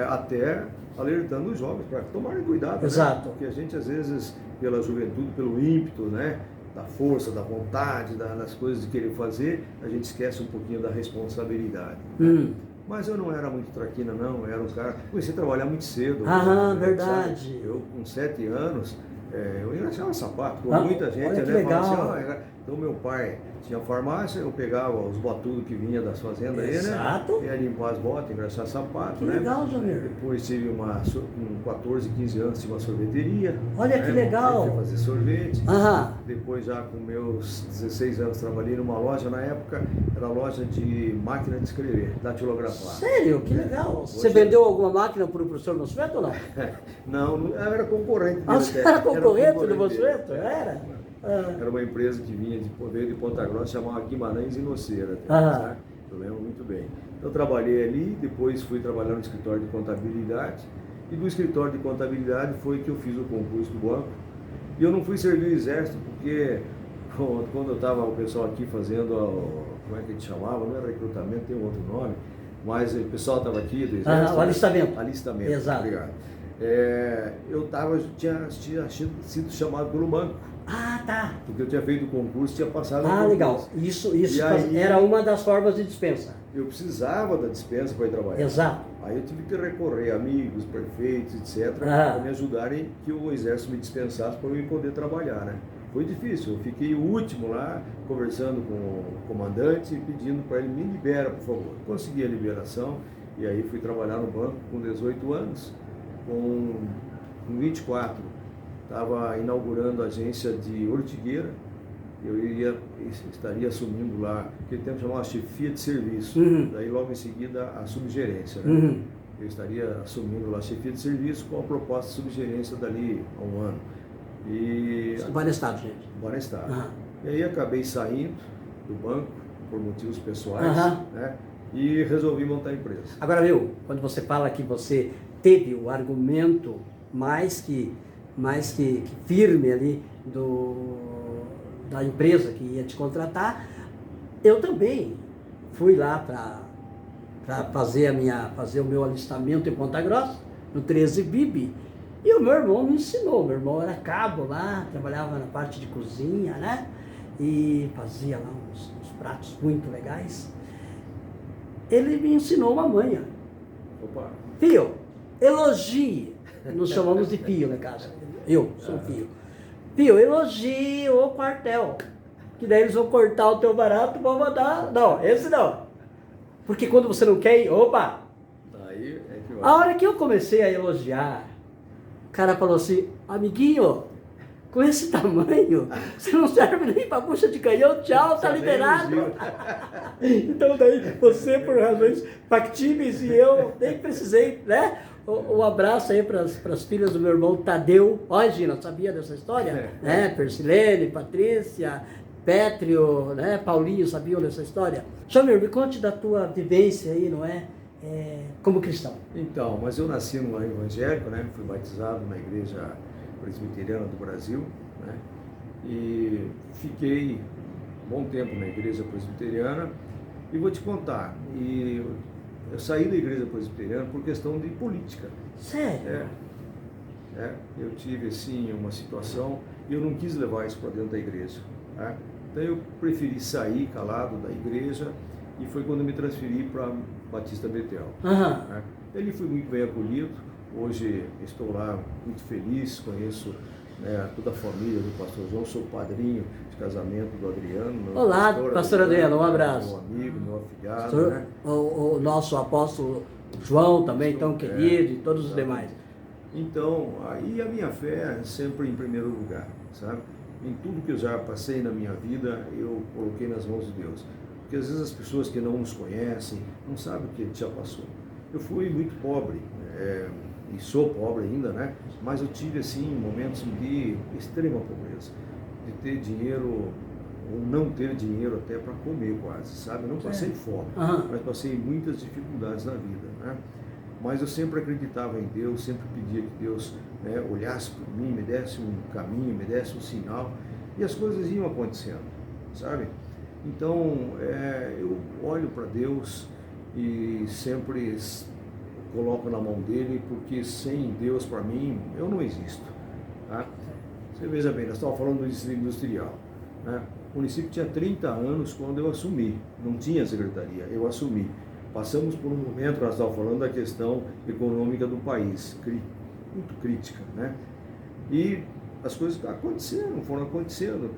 B: até alertando os jovens para tomarem cuidado.
A: Exato.
B: Né? Porque a gente às vezes, pela juventude, pelo ímpeto, né? Da força, da vontade, das coisas de querer fazer, a gente esquece um pouquinho da responsabilidade. Né? Mas eu não era muito traquina, não. Eu era um cara... Comecei a trabalhar muito cedo.
A: Verdade.
B: Sabe? Eu, com 7 anos, eu engraxava sapato, com muita gente,
A: olha que
B: né?
A: legal.
B: Falava assim, então meu pai tinha farmácia, eu pegava os botudos que vinha das fazendas aí, né? Ia limpar as botas, engraxar sapato,
A: que
B: né?
A: legal, Jamir.
B: Depois tive com 14, 15 anos, tive uma sorveteria.
A: Olha que legal.
B: Fui fazer sorvete. Depois já com meus 16 anos trabalhei numa loja, na época era loja de máquina de escrever, datilografar.
A: Sério? Que legal. Você vendeu alguma máquina para o professor Nosfeto ou não?
B: Não, eu era concorrente dele.
A: Você era concorrente do Nosfeto? Era?
B: Era uma empresa que veio de Ponta Grossa, chamava Guimarães e Noceira. Sabe? Eu lembro muito bem. Então eu trabalhei ali, depois fui trabalhar no escritório de contabilidade, e do escritório de contabilidade foi que eu fiz o concurso do banco. E eu não fui servir o exército porque quando eu estava, o pessoal aqui fazendo, como é que a gente chamava, não era recrutamento, tem um outro nome, mas o pessoal estava aqui do exército.
A: O alistamento.
B: Alistamento,
A: exato.
B: Obrigado. Eu tinha sido chamado pelo banco.
A: Tá.
B: Porque eu tinha feito o concurso, tinha passado no concurso.
A: Legal. Isso
B: aí,
A: era uma das formas de dispensa.
B: Eu precisava da dispensa para ir trabalhar.
A: Exato.
B: Aí eu tive que recorrer a amigos, prefeitos, etc., para me ajudarem que o exército me dispensasse para eu poder trabalhar, né? Foi difícil, eu fiquei o último lá, conversando com o comandante, pedindo para ele, me libera, por favor. Consegui a liberação, e aí fui trabalhar no banco com 18 anos, com 24, estava inaugurando a agência de Ortigueira, eu estaria assumindo lá, naquele tempo chamava chefia de serviço, daí logo em seguida a subgerência, né? Eu estaria assumindo lá a chefia de serviço com a proposta de subgerência dali a um ano.
A: Banestado, gente.
B: Banestado. E aí acabei saindo do banco por motivos pessoais, né? E resolvi montar a empresa.
A: Agora, quando você fala que você teve o argumento mais que firme ali da empresa que ia te contratar, eu também fui lá para fazer o meu alistamento em Ponta Grossa, no 13 BIB, e o meu irmão me ensinou. Meu irmão era cabo lá, trabalhava na parte de cozinha, né? E fazia lá uns pratos muito legais. Ele me ensinou uma manha.
B: Opa!
A: Fio, elogie. Nos chamamos de fio na casa. Eu sou fio. Fio, elogie o quartel. Que daí eles vão cortar o teu barato e vão mandar. Não, esse não. Porque quando você não quer ir, opa!
B: Aí é que vai.
A: A hora que eu comecei a elogiar, o cara falou assim, amiguinho, com esse tamanho, você não serve nem para bucha de canhão, tchau, tá liberado. Então daí você, por razões factíveis, e eu nem precisei, né? Um abraço aí para as filhas do meu irmão Tadeu. Ó, Gina, sabia dessa história? Persilene, Patrícia, Pétrio, né? Paulinho sabiam dessa história. Jamir, me conte da tua vivência aí, não é? Como cristão.
B: Então, mas eu nasci num lar evangélico, né? Fui batizado na igreja presbiteriana do Brasil, né? E fiquei um bom tempo na igreja presbiteriana. E vou te contar, eu saí da igreja presbiteriana por questão de política.
A: Sério?
B: Eu tive assim uma situação e eu não quis levar isso para dentro da igreja. Né? Então eu preferi sair calado da igreja e foi quando eu me transferi para Batista Betel. Né? Ele foi muito bem acolhido, hoje estou lá muito feliz, conheço toda a família do pastor João, sou padrinho de casamento do Adriano.
A: Olá, pastor Adriano, um abraço.
B: Meu amigo, meu afilhado.
A: Pastor,
B: né?
A: o nosso apóstolo João também, tão querido, e todos os demais.
B: Então, aí a minha fé é sempre em primeiro lugar, sabe? Em tudo que eu já passei na minha vida, eu coloquei nas mãos de Deus. Porque às vezes as pessoas que não nos conhecem, não sabem o que ele já passou. Eu fui muito pobre, e sou pobre ainda, né? Mas eu tive, assim, momentos de extrema pobreza. De ter dinheiro, ou não ter dinheiro até para comer quase, sabe? Eu não passei fome, mas passei muitas dificuldades na vida, né? Mas eu sempre acreditava em Deus, sempre pedia que Deus olhasse por mim, me desse um caminho, me desse um sinal, e as coisas iam acontecendo, sabe? Então, eu olho para Deus e sempre coloco na mão dele, porque sem Deus, para mim, eu não existo. Tá? Você veja bem, nós estávamos falando do distrito industrial. Né? O município tinha 30 anos quando eu assumi, não tinha secretaria, eu assumi. Passamos por um momento, nós estávamos falando da questão econômica do país, muito crítica, né? E as coisas foram acontecendo.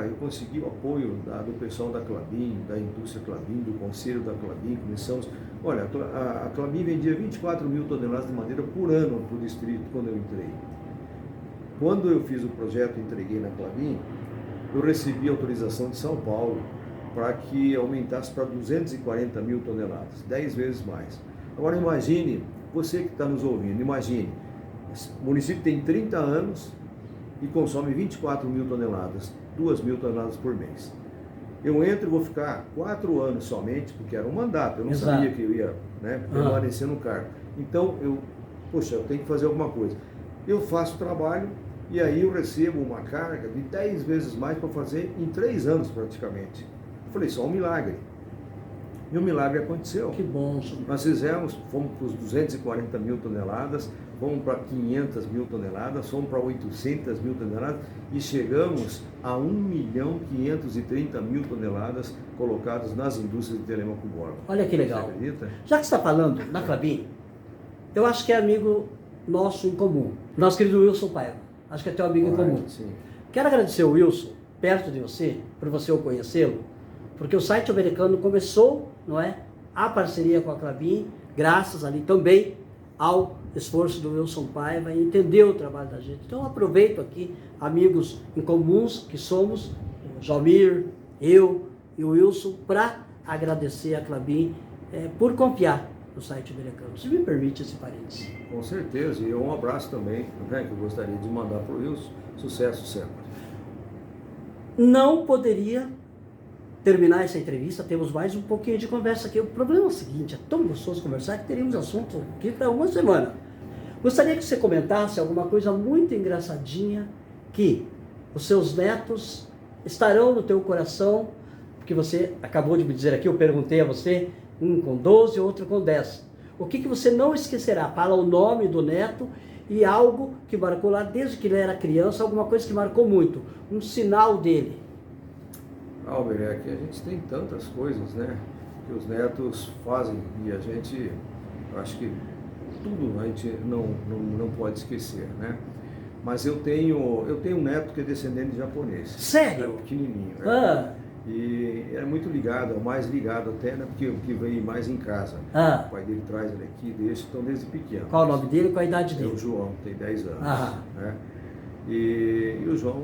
B: Eu consegui o apoio do pessoal da Klabin, da indústria Klabin, do conselho da Klabin, começamos... Olha, a Klabin vendia 24 mil toneladas de madeira por ano para o distrito quando eu entrei. Quando eu fiz o projeto e entreguei na Klabin, eu recebi autorização de São Paulo para que aumentasse para 240 mil toneladas, 10 vezes mais. Agora imagine, você que está nos ouvindo, imagine, o município tem 30 anos e consome 24 mil toneladas, 2 mil toneladas por mês. Eu entro e vou ficar 4 anos somente, porque era um mandato, eu não sabia que eu ia permanecer no cargo. Então, eu tenho que fazer alguma coisa. Eu faço o trabalho e aí eu recebo uma carga de 10 vezes mais para fazer em 3 anos praticamente. Eu falei, só um milagre. E o milagre aconteceu.
A: Que bom.
B: Nós fomos para os 240 mil toneladas, fomos para 500 mil toneladas, fomos para 800 mil toneladas e chegamos a 1.530.000 toneladas colocadas nas indústrias de Telêmaco Borba.
A: Olha que legal.
B: Você acredita?
A: Já que você está falando na Klabin, eu acho que é amigo nosso em comum. Nosso querido Wilson Paiva. Acho que é teu amigo em comum.
B: Sim.
A: Quero agradecer o Wilson, perto de você, por você o conhecê-lo, porque o site americano começou, a parceria com a Klabin, graças ali também ao esforço do Wilson Paiva em entender o trabalho da gente. Então eu aproveito aqui, amigos em comuns que somos, o Jalmir, eu e o Wilson, para agradecer a Klabin por confiar no site americano. Se me permite esse parênteses.
B: Com certeza, e um abraço também, que eu gostaria de mandar para o Wilson. Sucesso sempre.
A: Não poderia terminar essa entrevista, temos mais um pouquinho de conversa aqui. O problema é o seguinte, é tão gostoso conversar que teríamos assunto aqui para uma semana. Gostaria que você comentasse alguma coisa muito engraçadinha que os seus netos estarão no teu coração, porque você acabou de me dizer aqui, eu perguntei a você, um com 12, outro com 10. O que você não esquecerá? Fala o nome do neto e algo que marcou lá desde que ele era criança, alguma coisa que marcou muito, um sinal dele.
B: Albert, aqui a gente tem tantas coisas, que os netos fazem e a gente, acho que tudo a gente não pode esquecer, Mas eu tenho um neto que é descendente de japonês.
A: Sério?
B: Pequenininho. E é muito ligado, é o mais ligado até, porque o que veio mais em casa. O pai dele traz ele aqui, deixa, então desde pequeno.
A: Qual o nome dele e qual a idade dele?
B: É o João, tem 10 anos. E o João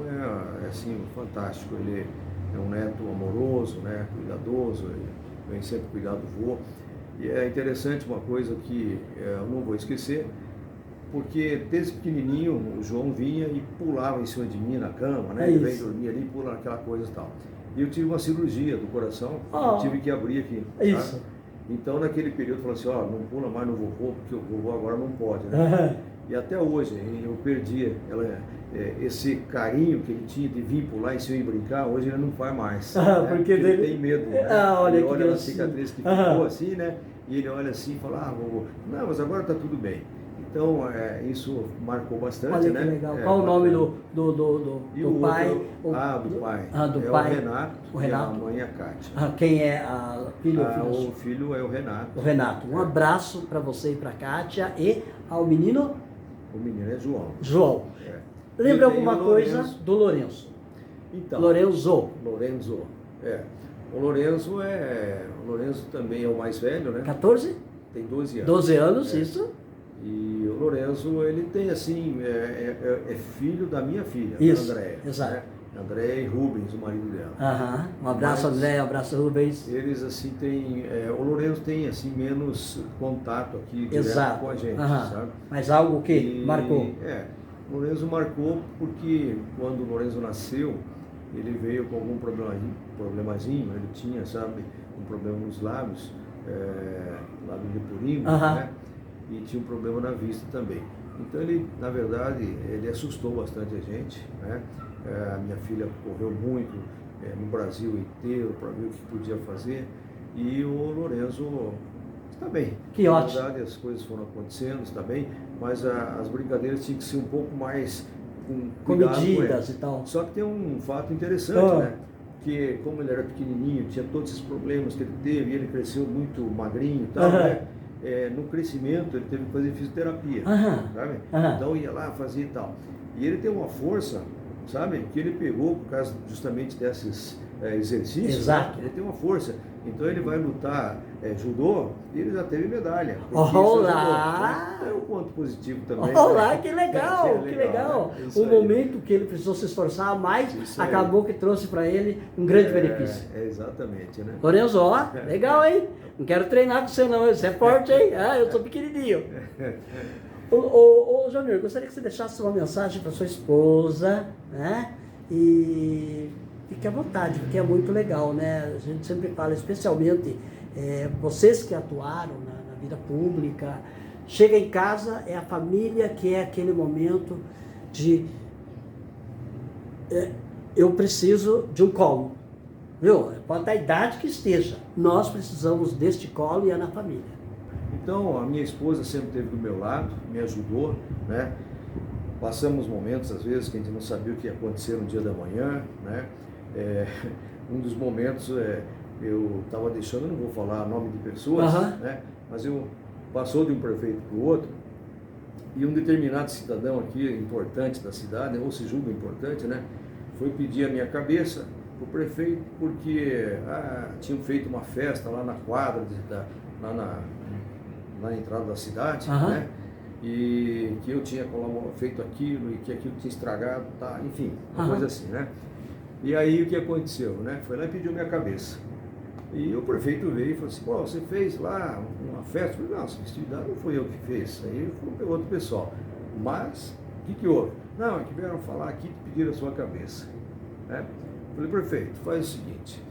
B: é assim, fantástico, ele é um neto amoroso, cuidadoso, ele vem sempre cuidar do vô. E é interessante uma coisa que eu não vou esquecer, porque desde pequenininho o João vinha e pulava em cima de mim na cama, né?
A: É
B: Ele vem
A: isso.
B: dormir ali, pula naquela coisa e tal. E eu tive uma cirurgia do coração,
A: Oh.
B: eu tive que abrir aqui. Tá?
A: Isso.
B: Então naquele período eu falei assim, ó, não pula mais no vovô, porque o vovô agora não pode, né? E até hoje eu perdi esse carinho que ele tinha de vir pular em cima e brincar, hoje ele não faz mais. Né?
A: Porque
B: ele tem medo. Né?
A: Olha,
B: ele
A: que
B: olha a
A: gracinha.
B: cicatriz que ficou assim, né? E ele olha assim e fala, vovô, não, mas agora tá tudo bem. Então, isso marcou bastante,
A: Olha
B: né?
A: que legal. Qual o nome do pai?
B: Do pai.
A: Do
B: é
A: pai.
B: O Renato. E a mãe é a Kátia.
A: Quem é a filho ou filho?
B: O filho é o Renato.
A: O Renato. Um abraço para você e para a Kátia e ao menino?
B: O menino é João.
A: João.
B: É.
A: Lembra alguma coisa do Lourenço?
B: Então.
A: Lorenzo.
B: É. O Lorenzo também é o mais velho, né?
A: 14?
B: Tem 12 anos.
A: 12 anos, isso.
B: E o Lorenzo, ele tem assim, é filho da minha filha,
A: isso,
B: da Andréia.
A: Exato.
B: Né? Andréia e Rubens, o marido dela.
A: Um abraço, Andréia, um abraço, Rubens.
B: Eles assim têm, o Lorenzo tem assim menos contato aqui
A: direto
B: com a gente, sabe?
A: Mas algo que marcou.
B: O Lorenzo marcou porque quando o Lorenzo nasceu, ele veio com algum problemazinho, ele tinha, sabe, um problema nos lábios, lábio leporino, né? E tinha um problema na vista também. Então ele, na verdade, ele assustou bastante a gente, né? A minha filha correu muito no Brasil inteiro para ver o que podia fazer e o Lorenzo está bem.
A: Que ótimo.
B: Na verdade, as coisas foram acontecendo, está bem, mas as brincadeiras tinham que ser um pouco mais
A: com medidas e tal.
B: Só que tem um fato interessante, né? Que como ele era pequenininho, tinha todos esses problemas que ele teve, e ele cresceu muito magrinho e tal, né? No crescimento ele teve que fazer fisioterapia, sabe? Então ia lá, fazia e tal. E ele tem uma força, sabe? Que ele pegou por causa justamente desses exercícios.
A: Exato.
B: Né? Ele tem uma força. Então ele vai lutar judô e ele já teve medalha.
A: Olá!
B: É um ponto positivo também.
A: Olá,
B: né?
A: que legal, que legal.
B: Né?
A: O momento que ele precisou se esforçar mais, acabou que trouxe para ele um grande benefício.
B: Exatamente, né?
A: Lorenzo, legal, hein? Não quero treinar com você não, você é forte, hein? Eu sou pequenininho. Ô, Jamir, gostaria que você deixasse uma mensagem para sua esposa, né? E fique à vontade, porque é muito legal, né? A gente sempre fala, especialmente vocês que atuaram na vida pública, chega em casa, é a família que é aquele momento de eu preciso de um colo, viu? Pode dar a idade que esteja, nós precisamos deste colo e é na família.
B: Então, a minha esposa sempre esteve do meu lado, me ajudou, né? Passamos momentos, às vezes, que a gente não sabia o que ia acontecer no dia da manhã, né? Um dos momentos, eu estava deixando, eu não vou falar nome de pessoas, né? Mas passou de um prefeito para o outro, e um determinado cidadão aqui, importante da cidade, ou se julga importante, né? Foi pedir a minha cabeça para o prefeito, porque tinham feito uma festa lá na quadra, lá na entrada da cidade, né? E que eu tinha feito aquilo e que aquilo tinha estragado, tá? Enfim, uma coisa assim, né? E aí o que aconteceu, né? Foi lá e pediu minha cabeça. E o prefeito veio e falou assim, pô, você fez lá uma festa? Eu falei, não, essa festividade não foi eu que fiz, aí foi outro pessoal. Mas, o que houve? Não, é que vieram falar aqui e pediram a sua cabeça, né? Eu falei, prefeito, faz o seguinte,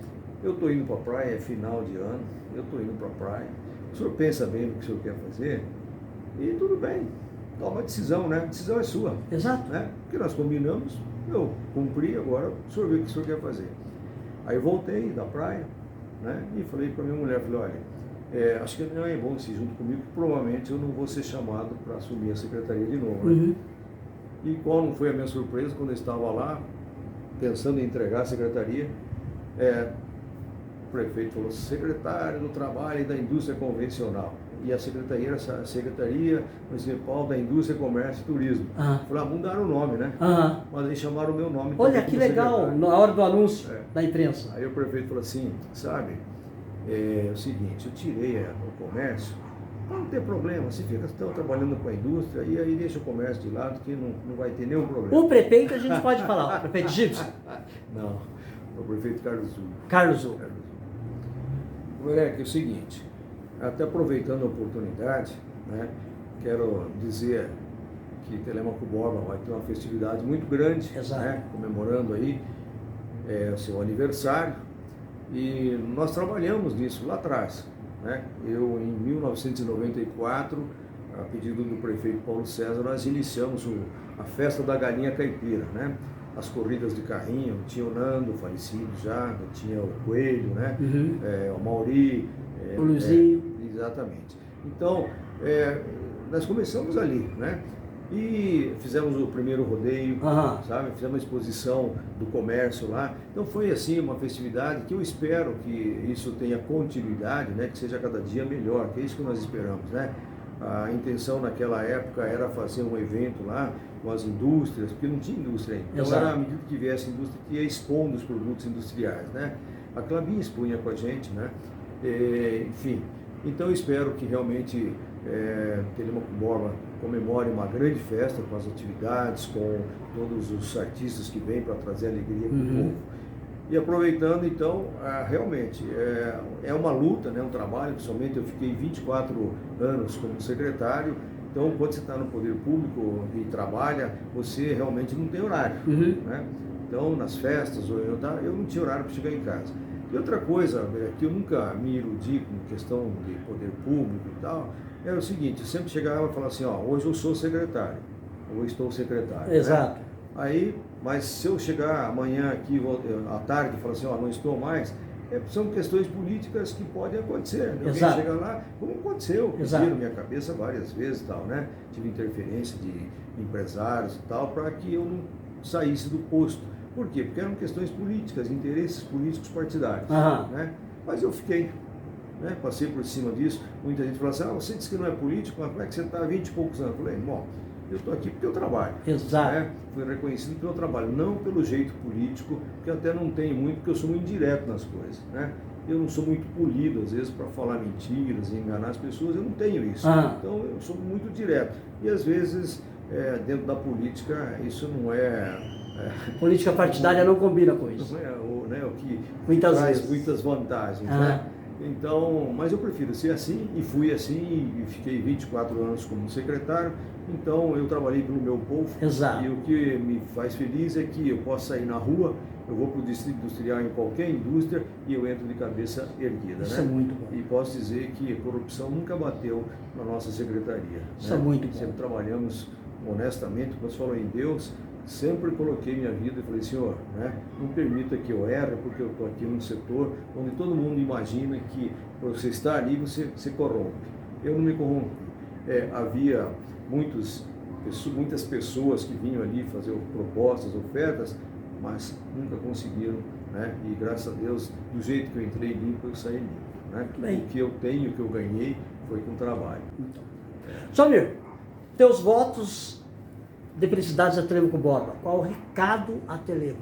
B: eu estou indo para a praia, é final de ano, eu estou indo para a praia, o senhor pensa bem no que o senhor quer fazer e tudo bem, toma a decisão, né? A decisão é sua.
A: Exato.
B: Né? Porque nós combinamos, eu cumpri, agora o senhor vê o que o senhor quer fazer. Aí eu voltei da praia, né? E falei para minha mulher, falei, olha, acho que não é bom se junto comigo, porque provavelmente eu não vou ser chamado para assumir a secretaria de novo. Né? E qual não foi a minha surpresa quando eu estava lá, pensando em entregar a secretaria, o prefeito falou, secretário do Trabalho e da Indústria Convencional. E a secretaria era a Secretaria Municipal da Indústria, Comércio e Turismo. Falei, mudaram o nome, né? Mas aí chamaram o meu nome.
A: Olha que legal, secretário. Na hora do anúncio da imprensa.
B: Aí o prefeito falou assim, sabe, é o seguinte, eu tirei o comércio, não tem problema, você fica trabalhando com a indústria e aí deixa o comércio de lado que não vai ter nenhum problema.
A: O prefeito a gente pode falar, o prefeito Gibson?
B: Não, o prefeito Carlos Zul.
A: Carlos Zul.
B: Moleque, é o seguinte, até aproveitando a oportunidade, né, quero dizer que Telêmaco Borba vai ter uma festividade muito grande, né, comemorando aí o seu aniversário, e nós trabalhamos nisso lá atrás, né? Eu, em 1994, a pedido do prefeito Paulo César, nós iniciamos a festa da galinha caipira, né? As corridas de carrinho, tinha o Nando, falecido já, tinha o Coelho, né? O Mauri,
A: o Luizinho.
B: Exatamente. Então, nós começamos ali, né? E fizemos o primeiro rodeio, sabe? Fizemos uma exposição do comércio lá. Então foi assim uma festividade que eu espero que isso tenha continuidade, né? Que seja cada dia melhor, que é isso que nós esperamos, né? A intenção naquela época era fazer um evento lá com as indústrias, porque não tinha indústria ainda. Então era à medida que viesse a indústria que ia expondo os produtos industriais, né? A Klabin expunha com a gente, né? Enfim, então eu espero que realmente Telêmaco Borba comemore uma grande festa com as atividades, com todos os artistas que vêm para trazer alegria para o povo. E aproveitando, então, realmente, é uma luta, né, um trabalho, principalmente eu fiquei 24 anos como secretário, então quando você está no poder público e trabalha, você realmente não tem horário, né? Então, nas festas, eu não tinha horário para chegar em casa. E outra coisa, que eu nunca me iludi com questão de poder público e tal, era o seguinte, eu sempre chegava e falava assim, ó, hoje eu sou secretário, ou estou secretário.
A: Exato.
B: Né? Aí, mas se eu chegar amanhã aqui, à tarde, e falar assim, ó, não estou mais, são questões políticas que podem acontecer. Né? Alguém chega lá, como aconteceu, pediram minha cabeça várias vezes e tal, né? Tive interferência de empresários e tal, para que eu não saísse do posto. Por quê? Porque eram questões políticas, interesses políticos partidários. Né? Mas eu fiquei, né? Passei por cima disso. Muita gente fala assim, você disse que não é político, mas como é que você está há 20 e poucos anos? Eu falei, bom, eu estou aqui porque eu trabalho. Né? Fui reconhecido pelo trabalho, não pelo jeito político, que eu até não tenho muito, porque eu sou muito direto nas coisas. Né? Eu não sou muito polido, às vezes, para falar mentiras e enganar as pessoas, eu não tenho isso. Então, eu sou muito direto. E, às vezes, dentro da política, isso não
A: política partidária não combina com isso.
B: Não é o que
A: muitas
B: traz
A: vezes
B: muitas vantagens, né? Então, mas eu prefiro ser assim, e fui assim, e fiquei 24 anos como secretário, então eu trabalhei pelo meu povo. E o que me faz feliz é que eu posso sair na rua, eu vou para o distrito industrial em qualquer indústria e eu entro de cabeça erguida.
A: Isso
B: né?
A: É muito bom.
B: E posso dizer que a corrupção nunca bateu na nossa secretaria.
A: Isso é muito bom.
B: Sempre trabalhamos honestamente, quando você falou em Deus, sempre coloquei minha vida e falei, Senhor, né, não permita que eu erre, porque eu estou aqui num setor onde todo mundo imagina que por você estar ali, você se corrompe. Eu não me corrompi. Havia muitas pessoas que vinham ali fazer propostas, ofertas, mas nunca conseguiram, né? E graças a Deus, do jeito que eu entrei limpo, eu saí limpo. Né? O que eu tenho, o que eu ganhei, foi com trabalho.
A: Então. Samir, teus votos de felicidades a Telêmaco Borba. Qual o recado a Telêmaco?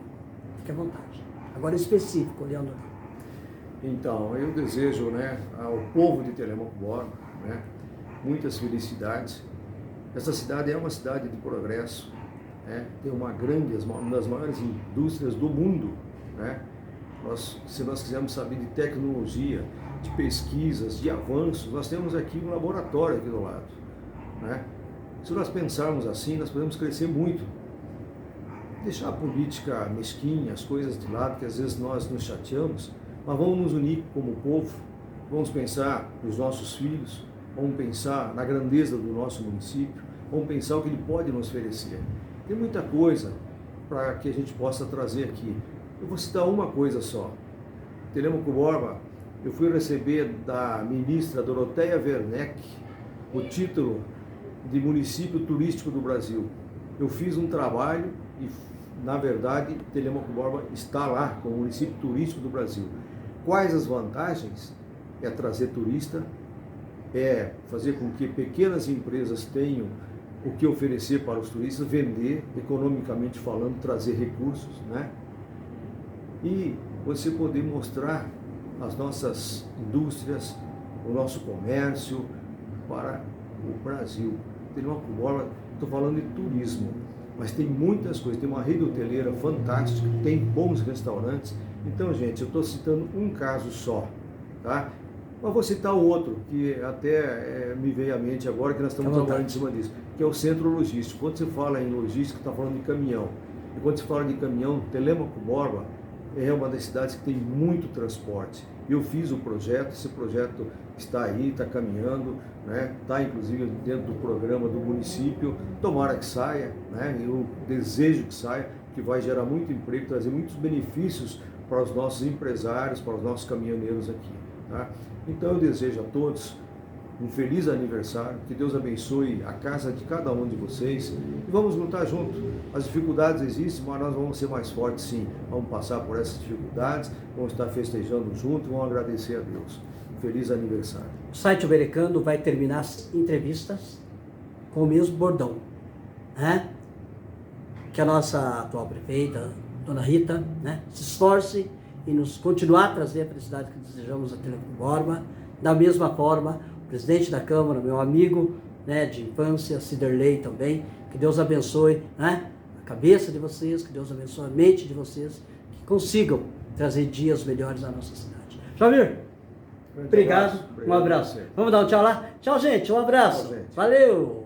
A: Fique à vontade. Agora específico, olhando ali.
B: Então, eu desejo, né, ao povo de Telêmaco Borba, né, muitas felicidades. Essa cidade é uma cidade de progresso, né, tem uma das maiores indústrias do mundo. Né? Se nós quisermos saber de tecnologia, de pesquisas, de avanços, nós temos aqui um laboratório aqui do lado. Né? Se nós pensarmos assim, nós podemos crescer muito. Deixar a política mesquinha, as coisas de lado, que às vezes nós nos chateamos, mas vamos nos unir como povo, vamos pensar nos nossos filhos, vamos pensar na grandeza do nosso município, vamos pensar o que ele pode nos oferecer. Tem muita coisa para que a gente possa trazer aqui. Eu vou citar uma coisa só. Telêmaco Borba, eu fui receber da ministra Doroteia Werneck o título de município turístico do Brasil. Eu fiz um trabalho e, na verdade, Telêmaco Borba está lá como município turístico do Brasil. Quais as vantagens? É trazer turista, é fazer com que pequenas empresas tenham o que oferecer para os turistas, vender, economicamente falando, trazer recursos, né? E você poder mostrar as nossas indústrias, o nosso comércio para o Brasil. Telêmaco Borba, estou falando de turismo, mas tem muitas coisas, tem uma rede hoteleira fantástica, tem bons restaurantes. Então, gente, eu estou citando um caso só, tá? Mas vou citar outro, que até me veio à mente agora, que nós estamos trabalhando em cima disso. que é o centro logístico. Quando você fala em logística, está falando de caminhão. E quando se fala de caminhão, Telêmaco Borba é uma das cidades que tem muito transporte. Eu fiz o projeto, esse projeto está aí, está caminhando, né? Está inclusive dentro do programa do município. Tomara que saia, né? Eu desejo que saia, que vai gerar muito emprego, trazer muitos benefícios para os nossos empresários, para os nossos caminhoneiros aqui. Tá? Então eu desejo a todos um feliz aniversário, que Deus abençoe a casa de cada um de vocês e vamos lutar junto. As dificuldades existem, mas nós vamos ser mais fortes sim. Vamos passar por essas dificuldades, vamos estar festejando junto, vamos agradecer a Deus. Feliz aniversário.
A: O site americano vai terminar as entrevistas com o mesmo bordão, né? Que a nossa atual prefeita, Dona Rita, né, se esforce e nos continuar a trazer a felicidade que desejamos a Telêmaco Borba. Da mesma forma, o presidente da Câmara, meu amigo, né, de infância, Ciderley também, que Deus abençoe, né, a cabeça de vocês, que Deus abençoe a mente de vocês, que consigam trazer dias melhores à nossa cidade. Jamir, obrigado, um abraço. Vamos dar um tchau lá? Tchau, gente, um abraço.
B: Tchau, gente.
A: Valeu!